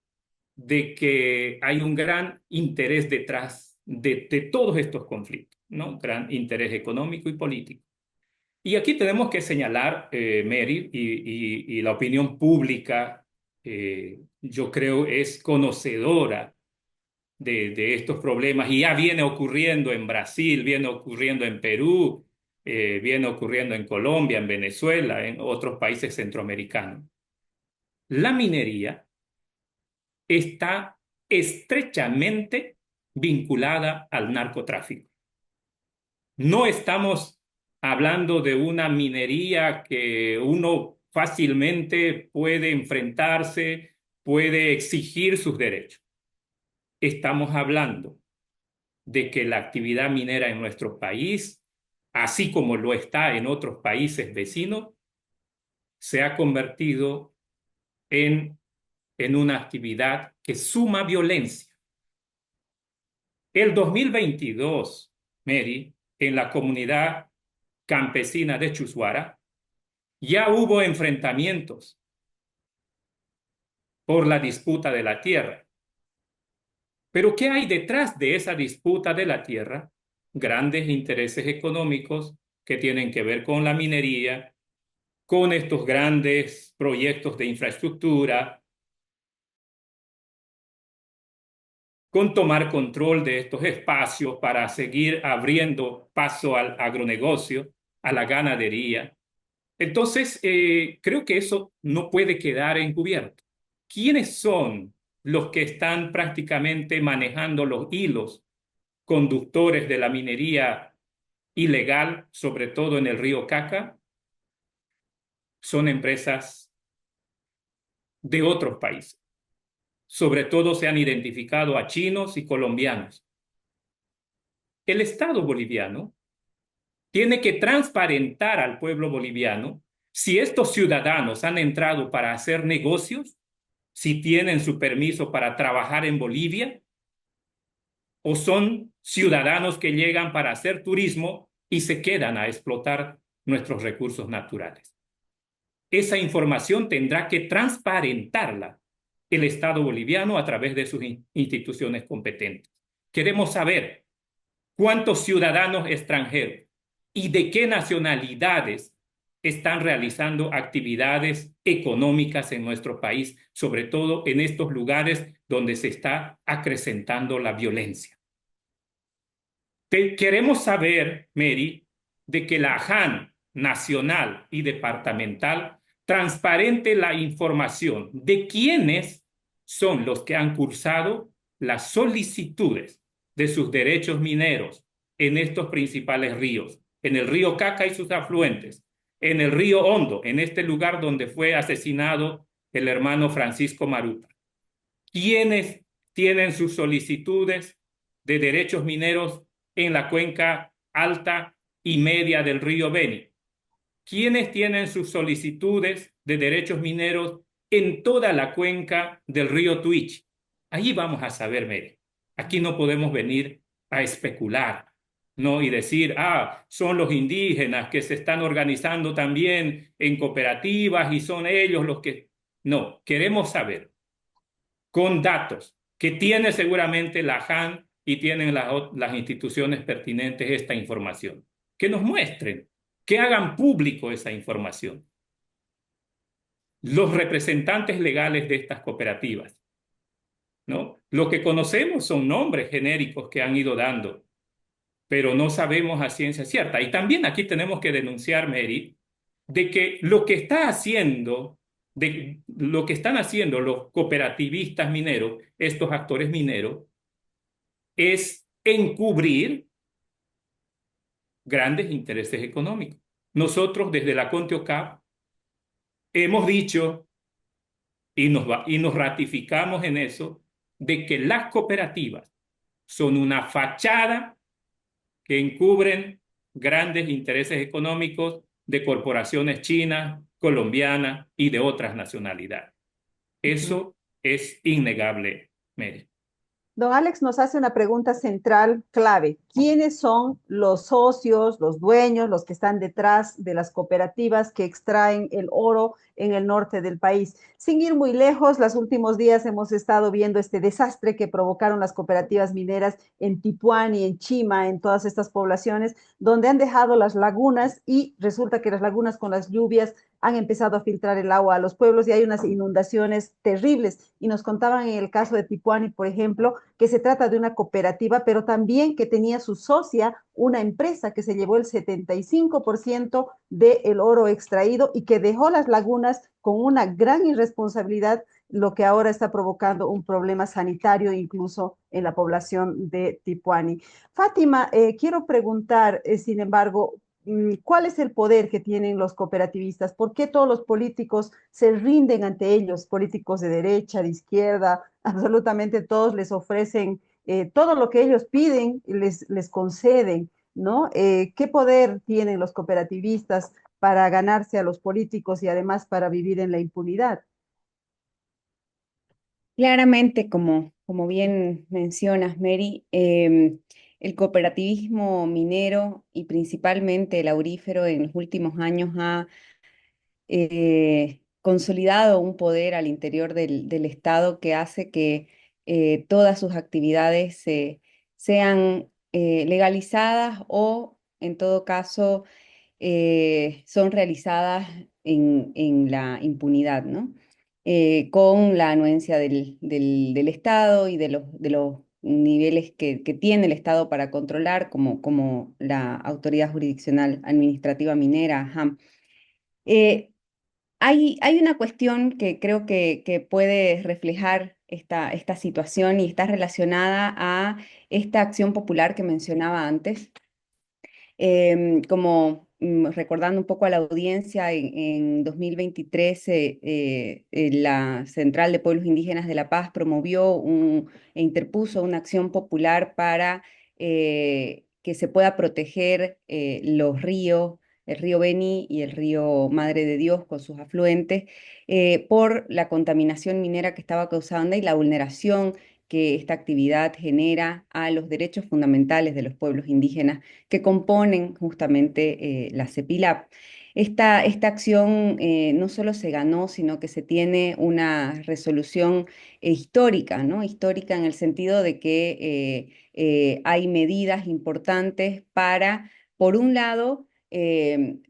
de que hay un gran interés detrás de todos estos conflictos, ¿no? Gran interés económico y político. Y aquí tenemos que señalar, Mary, y la opinión pública, yo creo, es conocedora de estos problemas y ya viene ocurriendo en Brasil, viene ocurriendo en Perú, viene ocurriendo en Colombia, en Venezuela, en otros países centroamericanos. La minería está estrechamente vinculada al narcotráfico. No estamos hablando de una minería que uno fácilmente puede enfrentarse, puede exigir sus derechos. Estamos hablando de que la actividad minera en nuestro país, así como lo está en otros países vecinos, se ha convertido en una actividad que suma violencia. El 2022, Mary, en la comunidad campesina de Chushuara, ya hubo enfrentamientos por la disputa de la tierra. Pero ¿qué hay detrás de esa disputa de la tierra? Grandes intereses económicos que tienen que ver con la minería, con estos grandes proyectos de infraestructura, con tomar control de estos espacios para seguir abriendo paso al agronegocio, a la ganadería. Entonces, creo que eso no puede quedar encubierto. ¿Quiénes son los que están prácticamente manejando los hilos conductores de la minería ilegal, sobre todo en el río Caca? Son empresas de otros países. Sobre todo se han identificado a chinos y colombianos. El Estado boliviano tiene que transparentar al pueblo boliviano si estos ciudadanos han entrado para hacer negocios, si tienen su permiso para trabajar en Bolivia, o son ciudadanos que llegan para hacer turismo y se quedan a explotar nuestros recursos naturales. Esa información tendrá que transparentarla el Estado boliviano a través de sus instituciones competentes. Queremos saber cuántos ciudadanos extranjeros y de qué nacionalidades están realizando actividades económicas en nuestro país, sobre todo en estos lugares donde se está acrecentando la violencia. Queremos saber, Mary, de que la AJAN nacional y departamental transparente la información de quiénes son los que han cursado las solicitudes de sus derechos mineros en estos principales ríos, en el río Caca y sus afluentes, en el río Hondo, en este lugar donde fue asesinado el hermano Francisco Maruta. ¿Quiénes tienen sus solicitudes de derechos mineros en la cuenca alta y media del río Beni? ¿Quiénes tienen sus solicitudes de derechos mineros en toda la cuenca del río Tuichi? Ahí vamos a saber, Mary. Aquí no podemos venir a especular, ¿no? Y decir, son los indígenas que se están organizando también en cooperativas y son ellos los que... No, queremos saber con datos que tiene seguramente la AJAN y tienen las instituciones pertinentes esta información. Que nos muestren, que hagan público esa información. Los representantes legales de estas cooperativas, ¿no? Lo que conocemos son nombres genéricos que han ido dando, pero no sabemos a ciencia cierta. Y también aquí tenemos que denunciar, Mary, de que lo que está haciendo, de lo que están haciendo los cooperativistas mineros, estos actores mineros, es encubrir grandes intereses económicos. Nosotros desde la CONTEOCAP hemos dicho y nos ratificamos en eso, de que las cooperativas son una fachada que encubren grandes intereses económicos de corporaciones chinas, colombianas y de otras nacionalidades. Eso es innegable, Mary.
Don Alex nos hace una pregunta central clave. ¿Quiénes son los socios, los dueños, los que están detrás de las cooperativas que extraen el oro en el norte del país? Sin ir muy lejos, los últimos días hemos estado viendo este desastre que provocaron las cooperativas mineras en Tipuani, en Chima, en todas estas poblaciones, donde han dejado las lagunas y resulta que las lagunas con las lluvias han empezado a filtrar el agua a los pueblos y hay unas inundaciones terribles. Y nos contaban en el caso de Tipuani, por ejemplo, que se trata de una cooperativa, pero también que tenía su socia una empresa que se llevó el 75% del oro extraído y que dejó las lagunas con una gran irresponsabilidad, lo que ahora está provocando un problema sanitario incluso en la población de Tipuani. Fátima, quiero preguntar, sin embargo, ¿cuál es el poder que tienen los cooperativistas? ¿Por qué todos los políticos se rinden ante ellos? Políticos de derecha, de izquierda, absolutamente todos les ofrecen todo lo que ellos piden, les conceden, ¿no? ¿Qué poder tienen los cooperativistas para ganarse a los políticos y además para vivir en la impunidad?
Claramente, como bien mencionas, Mary, el cooperativismo minero y principalmente el aurífero en los últimos años ha consolidado un poder al interior del Estado que hace que todas sus actividades sean legalizadas o, en todo caso, son realizadas en la impunidad, ¿no? Con la anuencia del Estado y de los niveles que tiene el Estado para controlar, como la Autoridad Jurisdiccional Administrativa Minera, AJAM. Hay una cuestión que creo que puede reflejar esta situación y está relacionada a esta acción popular que mencionaba antes. Como recordando un poco a la audiencia, en 2023 la Central de Pueblos Indígenas de La Paz promovió e interpuso una acción popular para que se pueda proteger los ríos, el río Beni y el río Madre de Dios con sus afluentes, por la contaminación minera que estaba causando y la vulneración que esta actividad genera a los derechos fundamentales de los pueblos indígenas que componen justamente la CEPILAP. Esta acción no solo se ganó, sino que se tiene una resolución histórica, ¿no? Histórica en el sentido de que hay medidas importantes para, por un lado,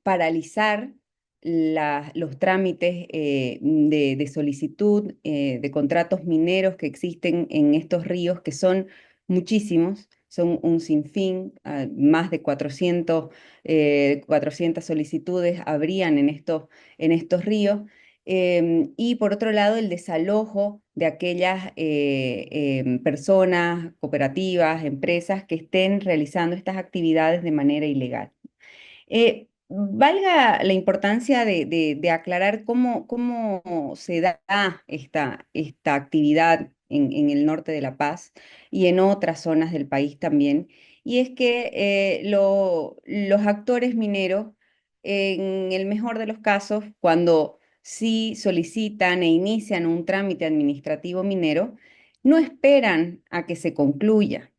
paralizar los trámites de solicitud de contratos mineros que existen en estos ríos, que son muchísimos, son un sinfín, más de 400 solicitudes habrían en estos ríos. Y por otro lado, el desalojo de aquellas personas, cooperativas, empresas que estén realizando estas actividades de manera ilegal. Valga la importancia de aclarar cómo se da esta actividad en el norte de La Paz y en otras zonas del país también, y es que los actores mineros, en el mejor de los casos, cuando sí solicitan e inician un trámite administrativo minero, no esperan a que se concluya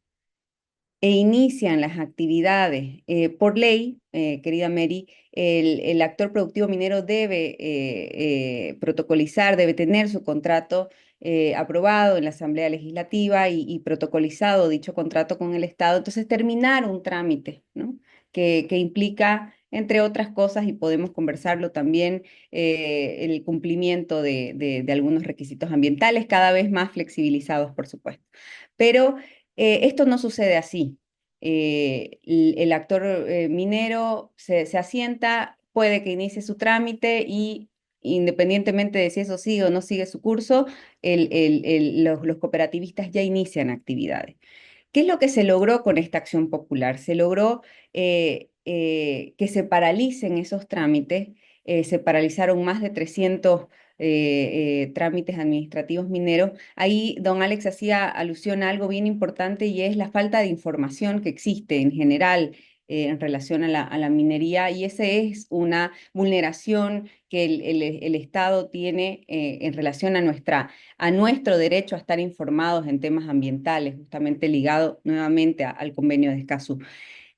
e inician las actividades. Por ley, querida Mary, el actor productivo minero debe protocolizar, debe tener su contrato aprobado en la Asamblea Legislativa y protocolizado dicho contrato con el Estado. Entonces, terminar un trámite, ¿no? que implica, entre otras cosas, y podemos conversarlo también, el cumplimiento de algunos requisitos ambientales, cada vez más flexibilizados, por supuesto. Pero esto no sucede así. El actor minero se asienta, puede que inicie su trámite y, independientemente de si eso sigue o no sigue su curso, los cooperativistas ya inician actividades. ¿Qué es lo que se logró con esta acción popular? Se logró que se paralicen esos trámites. Se paralizaron más de 300 trámites administrativos mineros. Ahí don Alex hacía alusión a algo bien importante, y es la falta de información que existe en general en relación a la minería, y esa es una vulneración que el Estado tiene en relación a nuestro derecho a estar informados en temas ambientales, justamente ligado nuevamente al convenio de Escazú.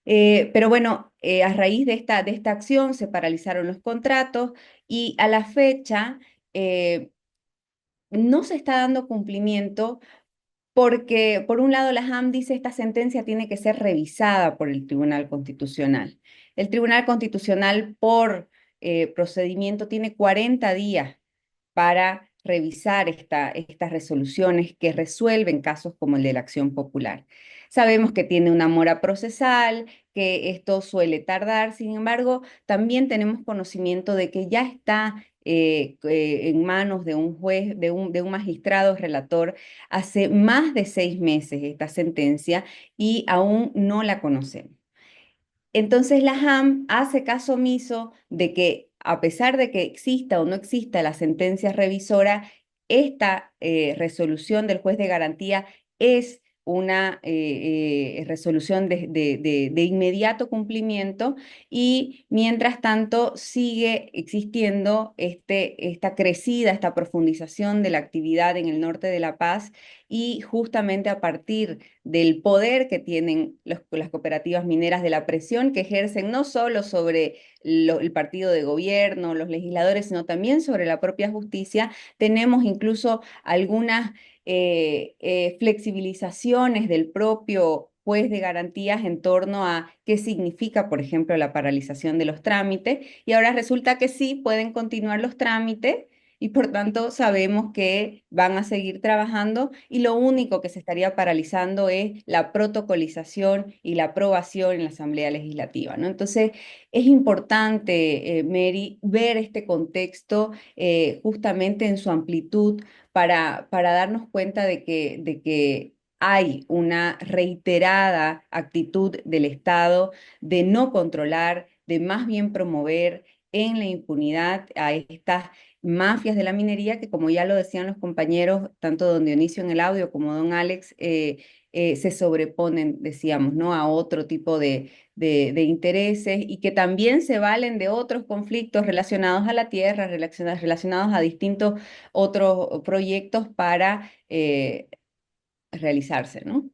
Pero bueno, a raíz de esta acción se paralizaron los contratos y a la fecha no se está dando cumplimiento porque, por un lado, la JAM dice esta sentencia tiene que ser revisada por el Tribunal Constitucional. El Tribunal Constitucional, por procedimiento, tiene 40 días para revisar estas resoluciones que resuelven casos como el de la acción popular. Sabemos que tiene una mora procesal, que esto suele tardar. Sin embargo, también tenemos conocimiento de que ya está en manos de un juez, de un magistrado relator, hace más de 6 meses esta sentencia, y aún no la conocemos. Entonces la JAM hace caso omiso de que, a pesar de que exista o no exista la sentencia revisora, esta resolución del juez de garantía es una resolución de inmediato cumplimiento, y mientras tanto sigue existiendo esta crecida, esta profundización de la actividad en el norte de La Paz, y justamente a partir del poder que tienen las cooperativas mineras, de la presión que ejercen no solo sobre el partido de gobierno, los legisladores, sino también sobre la propia justicia, tenemos incluso algunas flexibilizaciones del propio juez de garantías en torno a qué significa, por ejemplo, la paralización de los trámites, y ahora resulta que sí pueden continuar los trámites, y por tanto sabemos que van a seguir trabajando, y lo único que se estaría paralizando es la protocolización y la aprobación en la Asamblea Legislativa, ¿no? Entonces es importante, Mary, ver este contexto justamente en su amplitud, para darnos cuenta de que hay una reiterada actitud del Estado de no controlar, de más bien promover en la impunidad a estas mafias de la minería que, como ya lo decían los compañeros, tanto don Dionisio en el audio como don Alex, se sobreponen, decíamos, ¿no?, a otro tipo de intereses, y que también se valen de otros conflictos relacionados a la tierra, relacionados a distintos otros proyectos para realizarse, ¿no?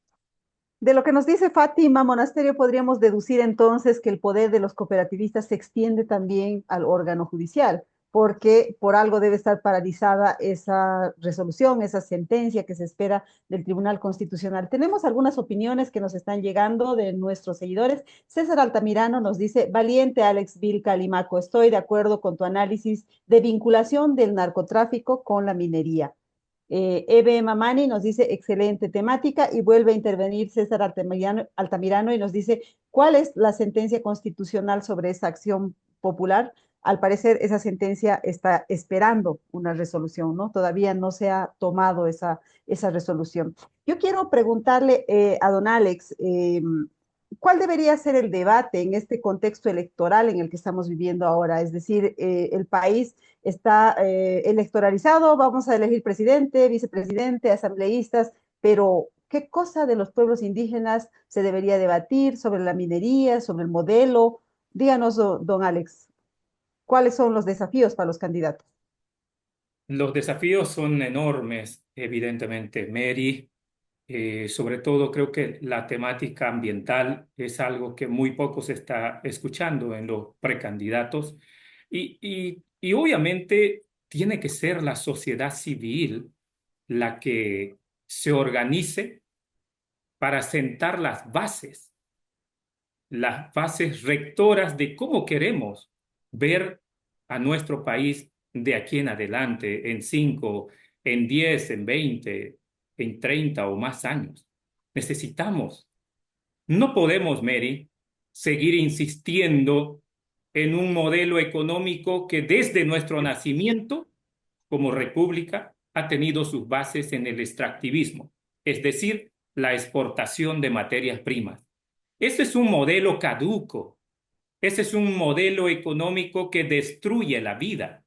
De lo que nos dice Fátima Monasterio, podríamos deducir entonces que el poder de los cooperativistas se extiende también al órgano judicial, porque por algo debe estar paralizada esa resolución, esa sentencia que se espera del Tribunal Constitucional. Tenemos algunas opiniones que nos están llegando de nuestros seguidores. César Altamirano nos dice: valiente Alex Vilca Limaco, estoy de acuerdo con tu análisis de vinculación del narcotráfico con la minería. Eve Mamani nos dice: excelente temática, y vuelve a intervenir César Altamirano y nos dice: ¿cuál es la sentencia constitucional sobre esa acción popular? Al parecer esa sentencia está esperando una resolución, ¿no? Todavía no se ha tomado esa resolución. Yo quiero preguntarle a don Alex, ¿cuál debería ser el debate en este contexto electoral en el que estamos viviendo ahora? Es decir, el país está electoralizado, vamos a elegir presidente, vicepresidente, asambleístas, pero ¿qué cosa de los pueblos indígenas se debería debatir sobre la minería, sobre el modelo? Díganos, don Alex, ¿cuáles son los desafíos para los candidatos?
Los desafíos son enormes, evidentemente, Mary. Sobre todo creo que la temática ambiental es algo que muy poco se está escuchando en los precandidatos, y obviamente tiene que ser la sociedad civil la que se organice para sentar las bases rectoras de cómo queremos ver a nuestro país de aquí en adelante, en 5, en 10, en 20, en 30 o más años. Necesitamos, no podemos, Mary, seguir insistiendo en un modelo económico que desde nuestro nacimiento como república ha tenido sus bases en el extractivismo, es decir, la exportación de materias primas. Ese es un modelo caduco, ese es un modelo económico que destruye la vida,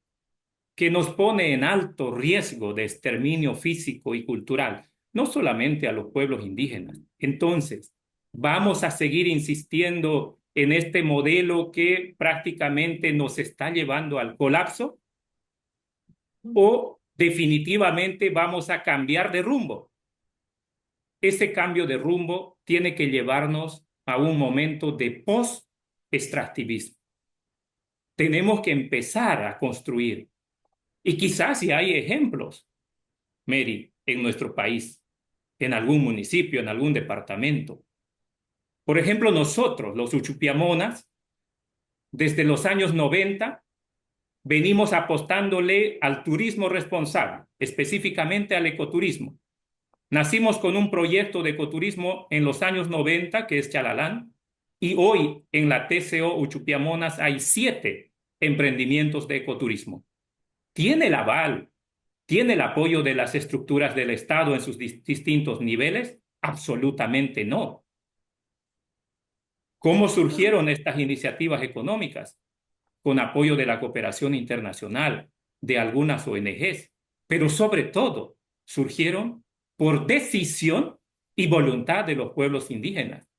que nos pone en alto riesgo de exterminio físico y cultural, no solamente a los pueblos indígenas. Entonces, ¿vamos a seguir insistiendo en este modelo que prácticamente nos está llevando al colapso? ¿O definitivamente vamos a cambiar de rumbo? Ese cambio de rumbo tiene que llevarnos a un momento de post-extractivismo. Tenemos que empezar a construir. Y quizás si hay ejemplos, Mary, en nuestro país, en algún municipio, en algún departamento. Por ejemplo, nosotros, los uchupiamonas, desde los años 90, venimos apostándole al turismo responsable, específicamente al ecoturismo. Nacimos con un proyecto de ecoturismo en los años 90, que es Chalalán, y hoy en la TCO Uchupiamonas hay 7 emprendimientos de ecoturismo. ¿Tiene el aval, tiene el apoyo de las estructuras del Estado en sus distintos niveles? Absolutamente no. ¿Cómo surgieron estas iniciativas económicas? Con apoyo de la cooperación internacional, de algunas ONGs, pero sobre todo surgieron por decisión y voluntad de los pueblos indígenas,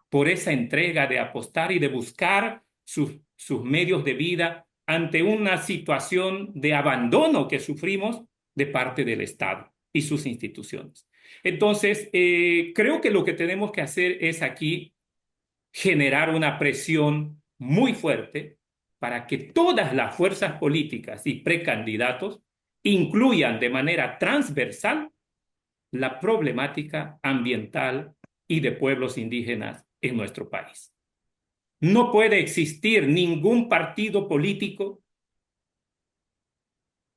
por esa entrega de apostar y de buscar sus medios de vida ante una situación de abandono que sufrimos de parte del Estado y sus instituciones. Entonces, creo que lo que tenemos que hacer es aquí generar una presión muy fuerte para que todas las fuerzas políticas y precandidatos incluyan de manera transversal la problemática ambiental y de pueblos indígenas en nuestro país. No puede existir ningún partido político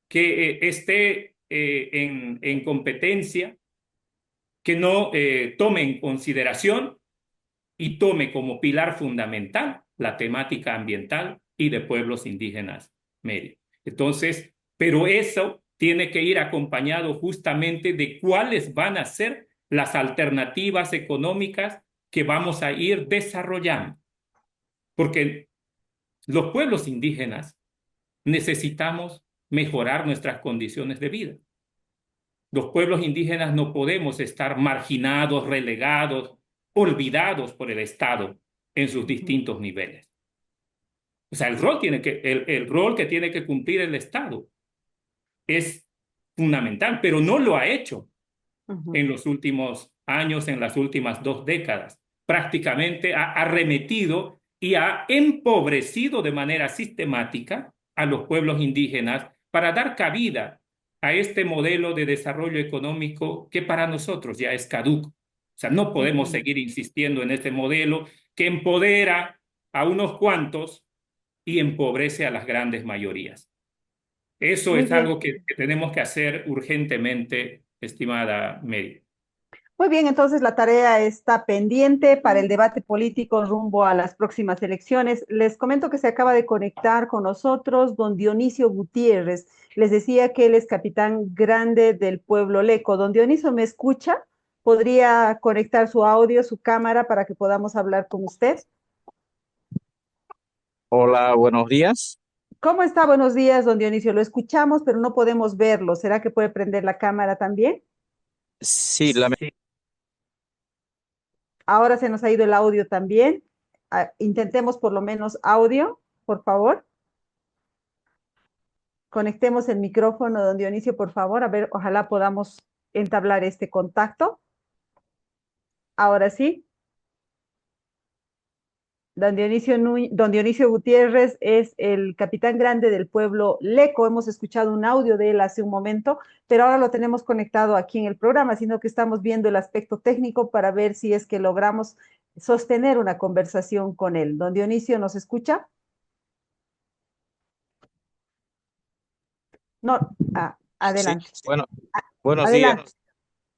que esté en competencia que no tome en consideración y tome como pilar fundamental la temática ambiental y de pueblos indígenas medios. Entonces, pero eso tiene que ir acompañado justamente de cuáles van a ser las alternativas económicas que vamos a ir desarrollando. Porque los pueblos indígenas necesitamos mejorar nuestras condiciones de vida. Los pueblos indígenas no podemos estar marginados, relegados, olvidados por el Estado en sus distintos niveles. O sea, el rol que tiene que cumplir el Estado es fundamental, pero no lo ha hecho en los últimos años, en las últimas 2 décadas. Prácticamente ha arremetido y ha empobrecido de manera sistemática a los pueblos indígenas para dar cabida a este modelo de desarrollo económico que para nosotros ya es caduco. O sea, no podemos seguir insistiendo en este modelo que empodera a unos cuantos y empobrece a las grandes mayorías. Eso
Muy
es
bien.
algo que tenemos que hacer urgentemente, estimada Mary.
Muy bien, entonces la tarea está pendiente para el debate político rumbo a las próximas elecciones. Les comento que se acaba de conectar con nosotros don Dionisio Gutiérrez. Les decía que él es capitán grande del pueblo Leco. Don Dionisio, ¿me escucha? ¿Podría conectar su audio, su cámara para que podamos hablar con usted?
Hola, buenos días.
¿Cómo está? Buenos días, don Dionisio. Lo escuchamos, pero no podemos verlo. ¿Será que puede prender la cámara también?
Sí,
Ahora se nos ha ido el audio también. Intentemos por lo menos audio, por favor. Conectemos el micrófono, don Dionisio, por favor. A ver, ojalá podamos entablar este contacto. Ahora sí. Don Dionisio Gutiérrez es el capitán grande del pueblo Leco. Hemos escuchado un audio de él hace un momento, pero ahora lo tenemos conectado aquí en el programa, sino que estamos viendo el aspecto técnico para ver si es que logramos sostener una conversación con él. Don Dionisio, ¿nos escucha? No,
sí,
adelante.
bueno, buenos días.
Adelante.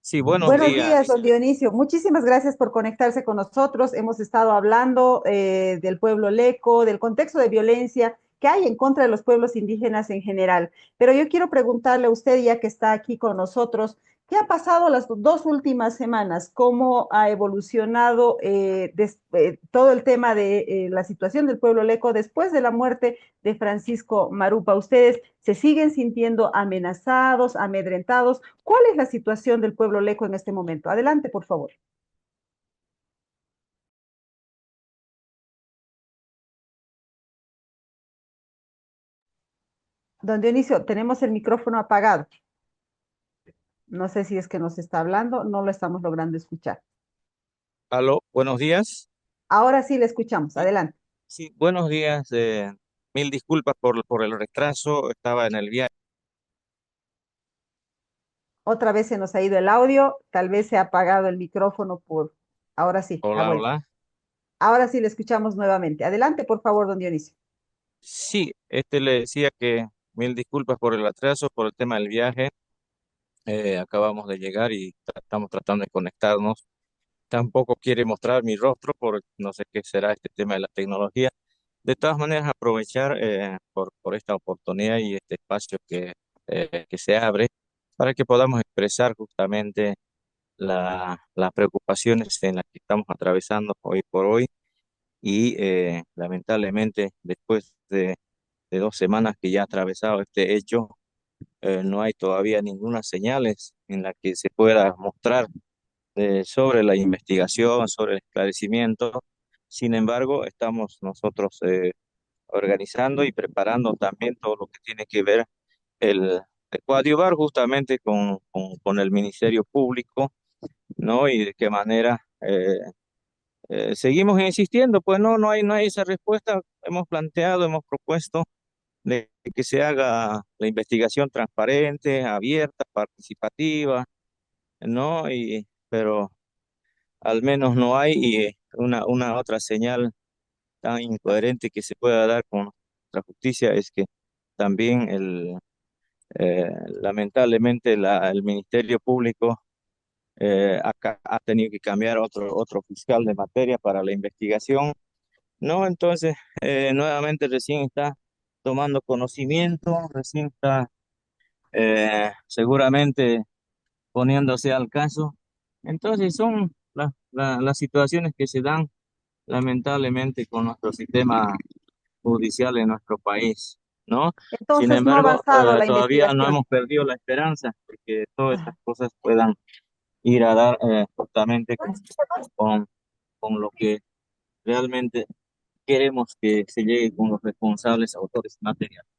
Sí, buenos
Buenos días,
días.
don Dionisio. Muchísimas gracias por conectarse con nosotros. Hemos estado hablando del pueblo Leco, del contexto de violencia que hay en contra de los pueblos indígenas en general. Pero yo quiero preguntarle a usted, ya que está aquí con nosotros, ¿qué ha pasado las 2 últimas semanas? ¿Cómo ha evolucionado todo el tema de la situación del pueblo Leco después de la muerte de Francisco Marupa? ¿Ustedes se siguen sintiendo amenazados, amedrentados? ¿Cuál es la situación del pueblo Leco en este momento? Adelante, por favor. Don Dionisio, tenemos el micrófono apagado. No sé si es que nos está hablando, no lo estamos logrando escuchar.
Aló, buenos días.
Ahora sí le escuchamos.
Sí,
Adelante.
sí, buenos días. Mil disculpas por el retraso. Estaba en el viaje.
Otra vez se nos ha ido el audio, tal vez se ha apagado el micrófono por... Ahora sí, ha
Hola,
vuelto.
hola.
Ahora sí le escuchamos nuevamente. Adelante, por favor, don Dionisio.
Sí, le decía que mil disculpas por el atraso, por el tema del viaje. Acabamos de llegar y estamos tratando de conectarnos. Tampoco quiere mostrar mi rostro por no sé qué será este tema de la tecnología. De todas maneras, aprovechar por esta oportunidad y este espacio que se abre para que podamos expresar justamente las preocupaciones en las que estamos atravesando hoy por hoy y lamentablemente después de 2 semanas que ya ha atravesado este hecho, no hay todavía ninguna señales en la que se pueda mostrar sobre la investigación, sobre el esclarecimiento. Sin embargo, estamos nosotros organizando y preparando también todo lo que tiene que ver el coadyuvar justamente con el Ministerio Público, ¿no? Y de qué manera seguimos insistiendo, pues no hay esa respuesta. Hemos planteado, hemos propuesto de que se haga la investigación transparente, abierta, participativa, ¿no? Pero al menos no hay una otra señal tan incoherente que se pueda dar con nuestra justicia es que también lamentablemente el Ministerio Público ha tenido que cambiar otro fiscal de materia para la investigación, ¿no? Entonces, nuevamente recién está tomando conocimiento, recién está seguramente poniéndose al caso. Entonces, son las situaciones que se dan lamentablemente con nuestro sistema judicial en nuestro país, ¿no? Sin
Entonces, no ha
embargo,
avanzado la
todavía no
investigación.
hemos perdido la esperanza de que todas estas cosas puedan ir a dar justamente con lo que realmente queremos que se llegue con los responsables autores materiales.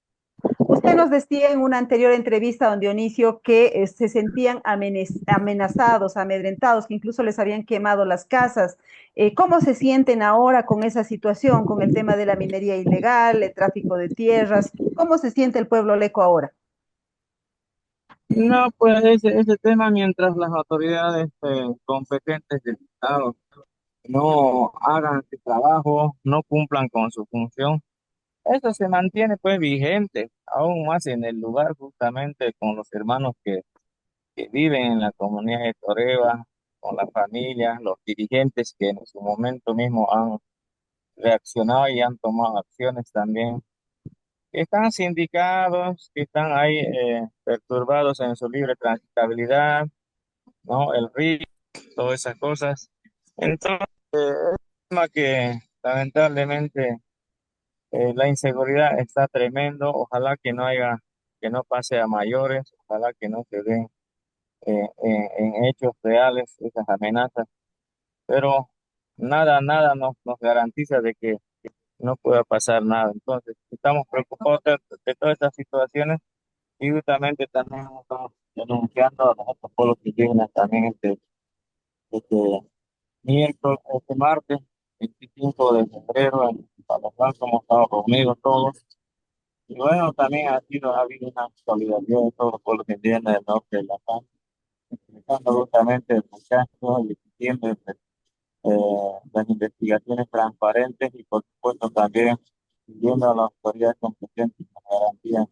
Usted nos decía en una anterior entrevista, don Dionisio, que se sentían amenazados, amedrentados, que incluso les habían quemado las casas. ¿Cómo se sienten ahora con esa situación, con el tema de la minería ilegal, el tráfico de tierras? ¿Cómo se siente el pueblo leco ahora?
No, pues ese tema, mientras las autoridades competentes del Estado no hagan su trabajo, no cumplan con su función, eso se mantiene pues vigente, aún más en el lugar justamente con los hermanos que viven en la comunidad de Toreba, con las familias, los dirigentes que en su momento mismo han reaccionado y han tomado acciones también, que están sindicados, que están ahí perturbados en su libre transitabilidad, ¿no? El río, todas esas cosas. Entonces, tema que lamentablemente la inseguridad está tremendo. Ojalá que no haya, que no pase a mayores, ojalá que no se den en hechos reales esas amenazas, pero nada nos garantiza de que no pueda pasar nada. Entonces, estamos preocupados de todas estas situaciones y justamente también estamos denunciando a los otros pueblos indígenas también este miércoles, este martes, 25 de febrero, en Palo Blanco hemos estado reunidos todos. Y bueno, también ha habido una solidaridad de todos los pueblos indígenas del norte de la paz, explicando justamente el muchacho y exigiendo las investigaciones transparentes y por supuesto también pidiendo a las autoridades competentes la garantía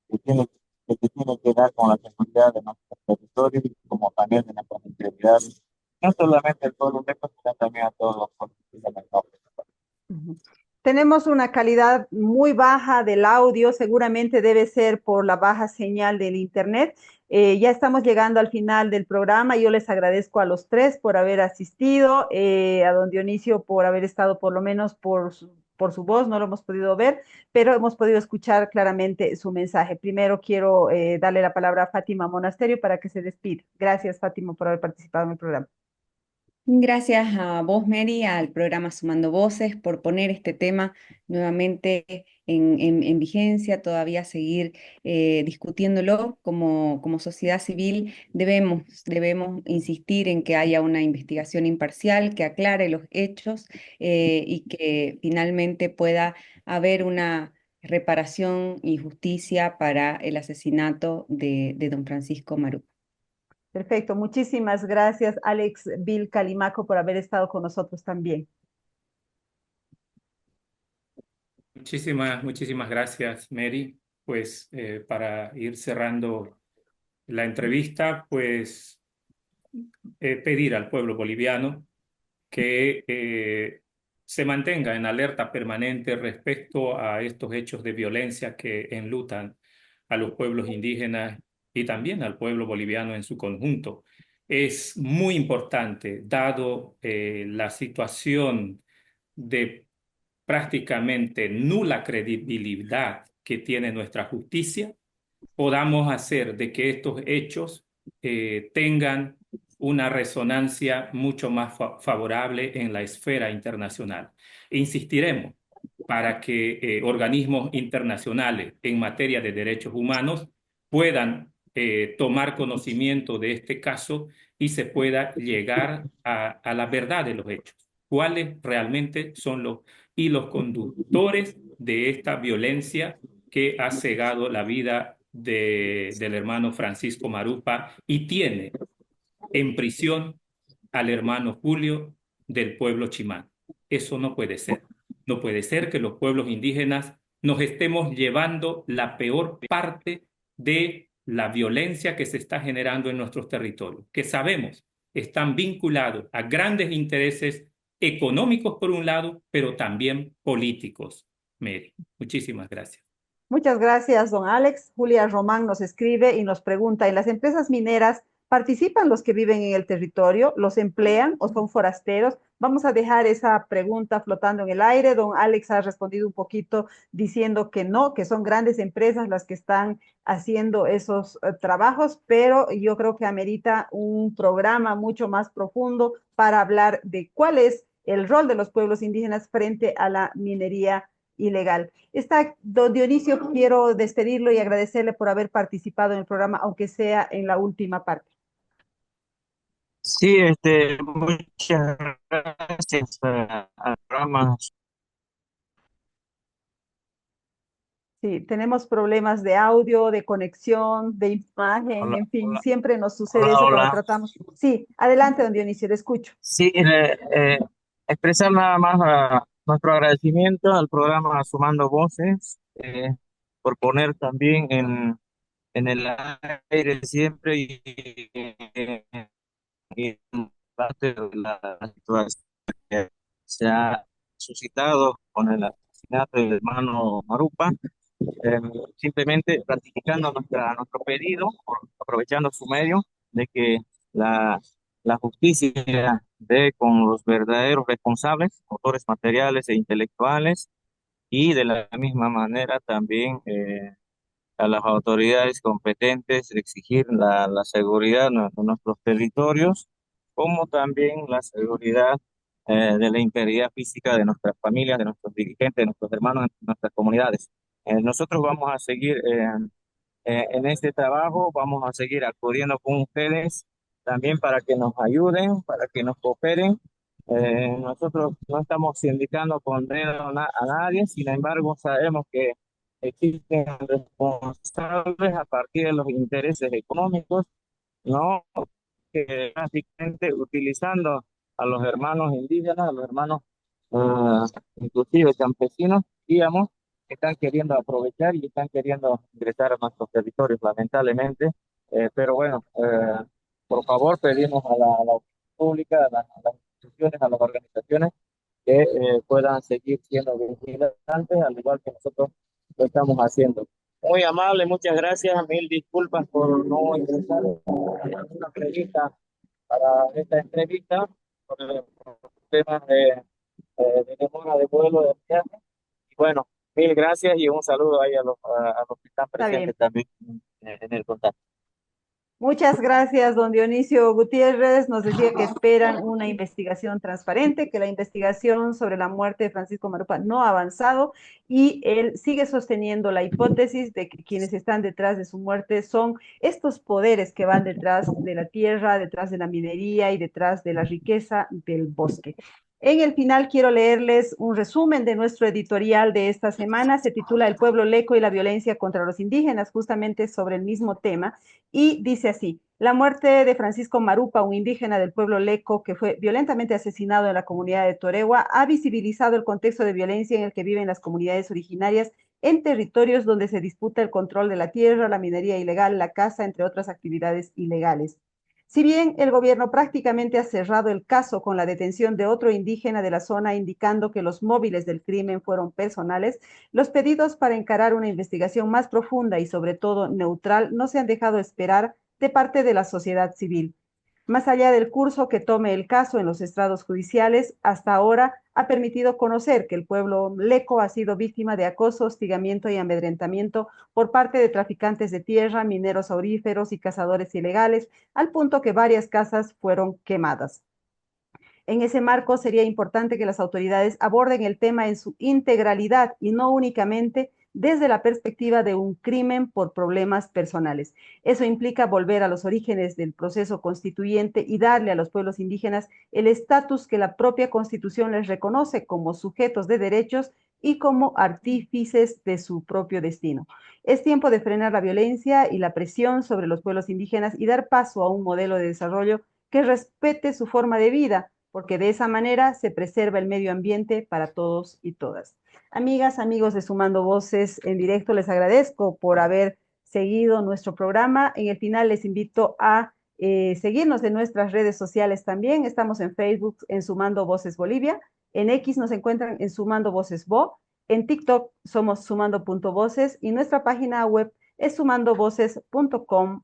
que tiene, que se tiene que dar con la seguridad de nuestros territorios y como también de nuestras integridades, no solamente al pueblo leco, sino también a todos los pueblos indígenas del norte.
Ujú. Tenemos una calidad muy baja del audio, seguramente debe ser por la baja señal del internet. Ya estamos llegando al final del programa. Yo les agradezco a los tres por haber asistido, a don Dionisio por haber estado por lo menos por su voz, no lo hemos podido ver, pero hemos podido escuchar claramente su mensaje. Primero quiero darle la palabra a Fátima Monasterio para que se despida. Gracias, Fátima, por haber participado en el programa.
Gracias a vos, Mary, al programa Sumando Voces, por poner este tema nuevamente en vigencia, todavía seguir discutiéndolo como sociedad civil. Debemos insistir en que haya una investigación imparcial, que aclare los hechos y que finalmente pueda haber una reparación y justicia para el asesinato de don Francisco Maruco.
Perfecto, muchísimas gracias, Alex Bill Calimaco, por haber estado con nosotros también.
Muchísimas gracias, Mary. Pues para ir cerrando la entrevista, pues pedir al pueblo boliviano que se mantenga en alerta permanente respecto a estos hechos de violencia que enlutan a los pueblos indígenas y también al pueblo boliviano en su conjunto. Es muy importante, dado la situación de prácticamente nula credibilidad que tiene nuestra justicia, podamos hacer de que estos hechos tengan una resonancia mucho más favorable en la esfera internacional. Insistiremos para que organismos internacionales en materia de derechos humanos puedan tomar conocimiento de este caso y se pueda llegar a la verdad de los hechos. ¿Cuáles realmente son los hilos conductores de esta violencia que ha cegado la vida del hermano Francisco Marupa y tiene en prisión al hermano Julio del pueblo Chimán? Eso no puede ser. No puede ser que los pueblos indígenas nos estemos llevando la peor parte de la violencia que se está generando en nuestros territorios, que sabemos están vinculados a grandes intereses económicos por un lado, pero también políticos. Mary, muchísimas gracias.
Muchas gracias, don Alex. Julia Román nos escribe y nos pregunta, ¿en las empresas mineras participan los que viven en el territorio? ¿Los emplean o son forasteros? Vamos a dejar esa pregunta flotando en el aire. Don Alex ha respondido un poquito diciendo que no, que son grandes empresas las que están haciendo esos trabajos, pero yo creo que amerita un programa mucho más profundo para hablar de cuál es el rol de los pueblos indígenas frente a la minería ilegal. Don Dionisio, quiero despedirlo y agradecerle por haber participado en el programa, aunque sea en la última parte.
Sí, muchas gracias al programa.
Sí, tenemos problemas de audio, de conexión, de imagen,
Hola,
en fin,
hola,
siempre nos sucede
hola,
eso cuando
hola.
tratamos. Sí, adelante, don Dionisio, le escucho.
Sí, expresar nada más nuestro agradecimiento al programa Sumando Voces por poner también en el aire siempre y parte de la situación que se ha suscitado con el asesinato del hermano Marupa, eh, simplemente ratificando nuestro pedido, aprovechando su medio, de que la, la justicia dé con los verdaderos responsables, autores materiales e intelectuales, y de la misma manera también a las autoridades competentes exigir la seguridad de nuestros territorios, como también la seguridad de la integridad física de nuestras familias, de nuestros dirigentes, de nuestros hermanos, de nuestras comunidades. Nosotros vamos a seguir en este trabajo, vamos a seguir acudiendo con ustedes también para que nos ayuden, para que nos cooperen. Nosotros no estamos indicando con dedo a nadie, sin embargo sabemos que existen responsables a partir de los intereses económicos, ¿no? Que básicamente utilizando a los hermanos indígenas, a los hermanos inclusive campesinos, digamos, están queriendo aprovechar y están queriendo ingresar a nuestros territorios, lamentablemente. Pero bueno, por favor, pedimos a la opinión pública, a las instituciones, a las organizaciones que puedan seguir siendo vigilantes, al igual que nosotros lo estamos haciendo. Muy amable, muchas gracias. Mil disculpas por no ingresar a una entrevista para esta entrevista por temas de demora de vuelo de viaje. Y bueno, mil gracias y un saludo ahí a los que están
Está
presentes
bien.
también en el contacto.
Muchas gracias, don Dionisio Gutiérrez. Nos decía que esperan una investigación transparente, que la investigación sobre la muerte de Francisco Marupa no ha avanzado y él sigue sosteniendo la hipótesis de que quienes están detrás de su muerte son estos poderes que van detrás de la tierra, detrás de la minería y detrás de la riqueza del bosque. En el final quiero leerles un resumen de nuestro editorial de esta semana. Se titula El pueblo leco y la violencia contra los indígenas, justamente sobre el mismo tema. Y dice así: la muerte de Francisco Marupa, un indígena del pueblo leco que fue violentamente asesinado en la comunidad de Toregua, ha visibilizado el contexto de violencia en el que viven las comunidades originarias en territorios donde se disputa el control de la tierra, la minería ilegal, la caza, entre otras actividades ilegales. Si bien el gobierno prácticamente ha cerrado el caso con la detención de otro indígena de la zona, indicando que los móviles del crimen fueron personales, los pedidos para encarar una investigación más profunda y sobre todo neutral no se han dejado esperar de parte de la sociedad civil. Más allá del curso que tome el caso en los estrados judiciales, hasta ahora ha permitido conocer que el pueblo leco ha sido víctima de acoso, hostigamiento y amedrentamiento por parte de traficantes de tierra, mineros auríferos y cazadores ilegales, al punto que varias casas fueron quemadas. En ese marco sería importante que las autoridades aborden el tema en su integralidad y no únicamente desde la perspectiva de un crimen por problemas personales. Eso implica volver a los orígenes del proceso constituyente y darle a los pueblos indígenas el estatus que la propia Constitución les reconoce como sujetos de derechos y como artífices de su propio destino. Es tiempo de frenar la violencia y la presión sobre los pueblos indígenas y dar paso a un modelo de desarrollo que respete su forma de vida, porque de esa manera se preserva el medio ambiente para todos y todas. Amigas, amigos de Sumando Voces en directo, les agradezco por haber seguido nuestro programa. En el final les invito a seguirnos en nuestras redes sociales también. Estamos en Facebook en Sumando Voces Bolivia, en X nos encuentran en Sumando Voces Bo, en TikTok somos sumando.voces y nuestra página web es sumandovoces.com.bo.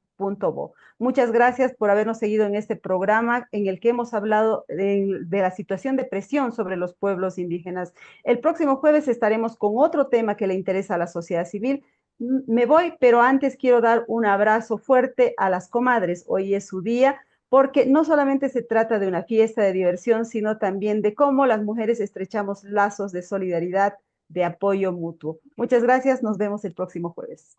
Muchas gracias por habernos seguido en este programa en el que hemos hablado de la situación de presión sobre los pueblos indígenas. El próximo jueves estaremos con otro tema que le interesa a la sociedad civil. Me voy, pero antes quiero dar un abrazo fuerte a las comadres. Hoy es su día, porque no solamente se trata de una fiesta de diversión, sino también de cómo las mujeres estrechamos lazos de solidaridad, de apoyo mutuo. Muchas gracias, nos vemos el próximo jueves.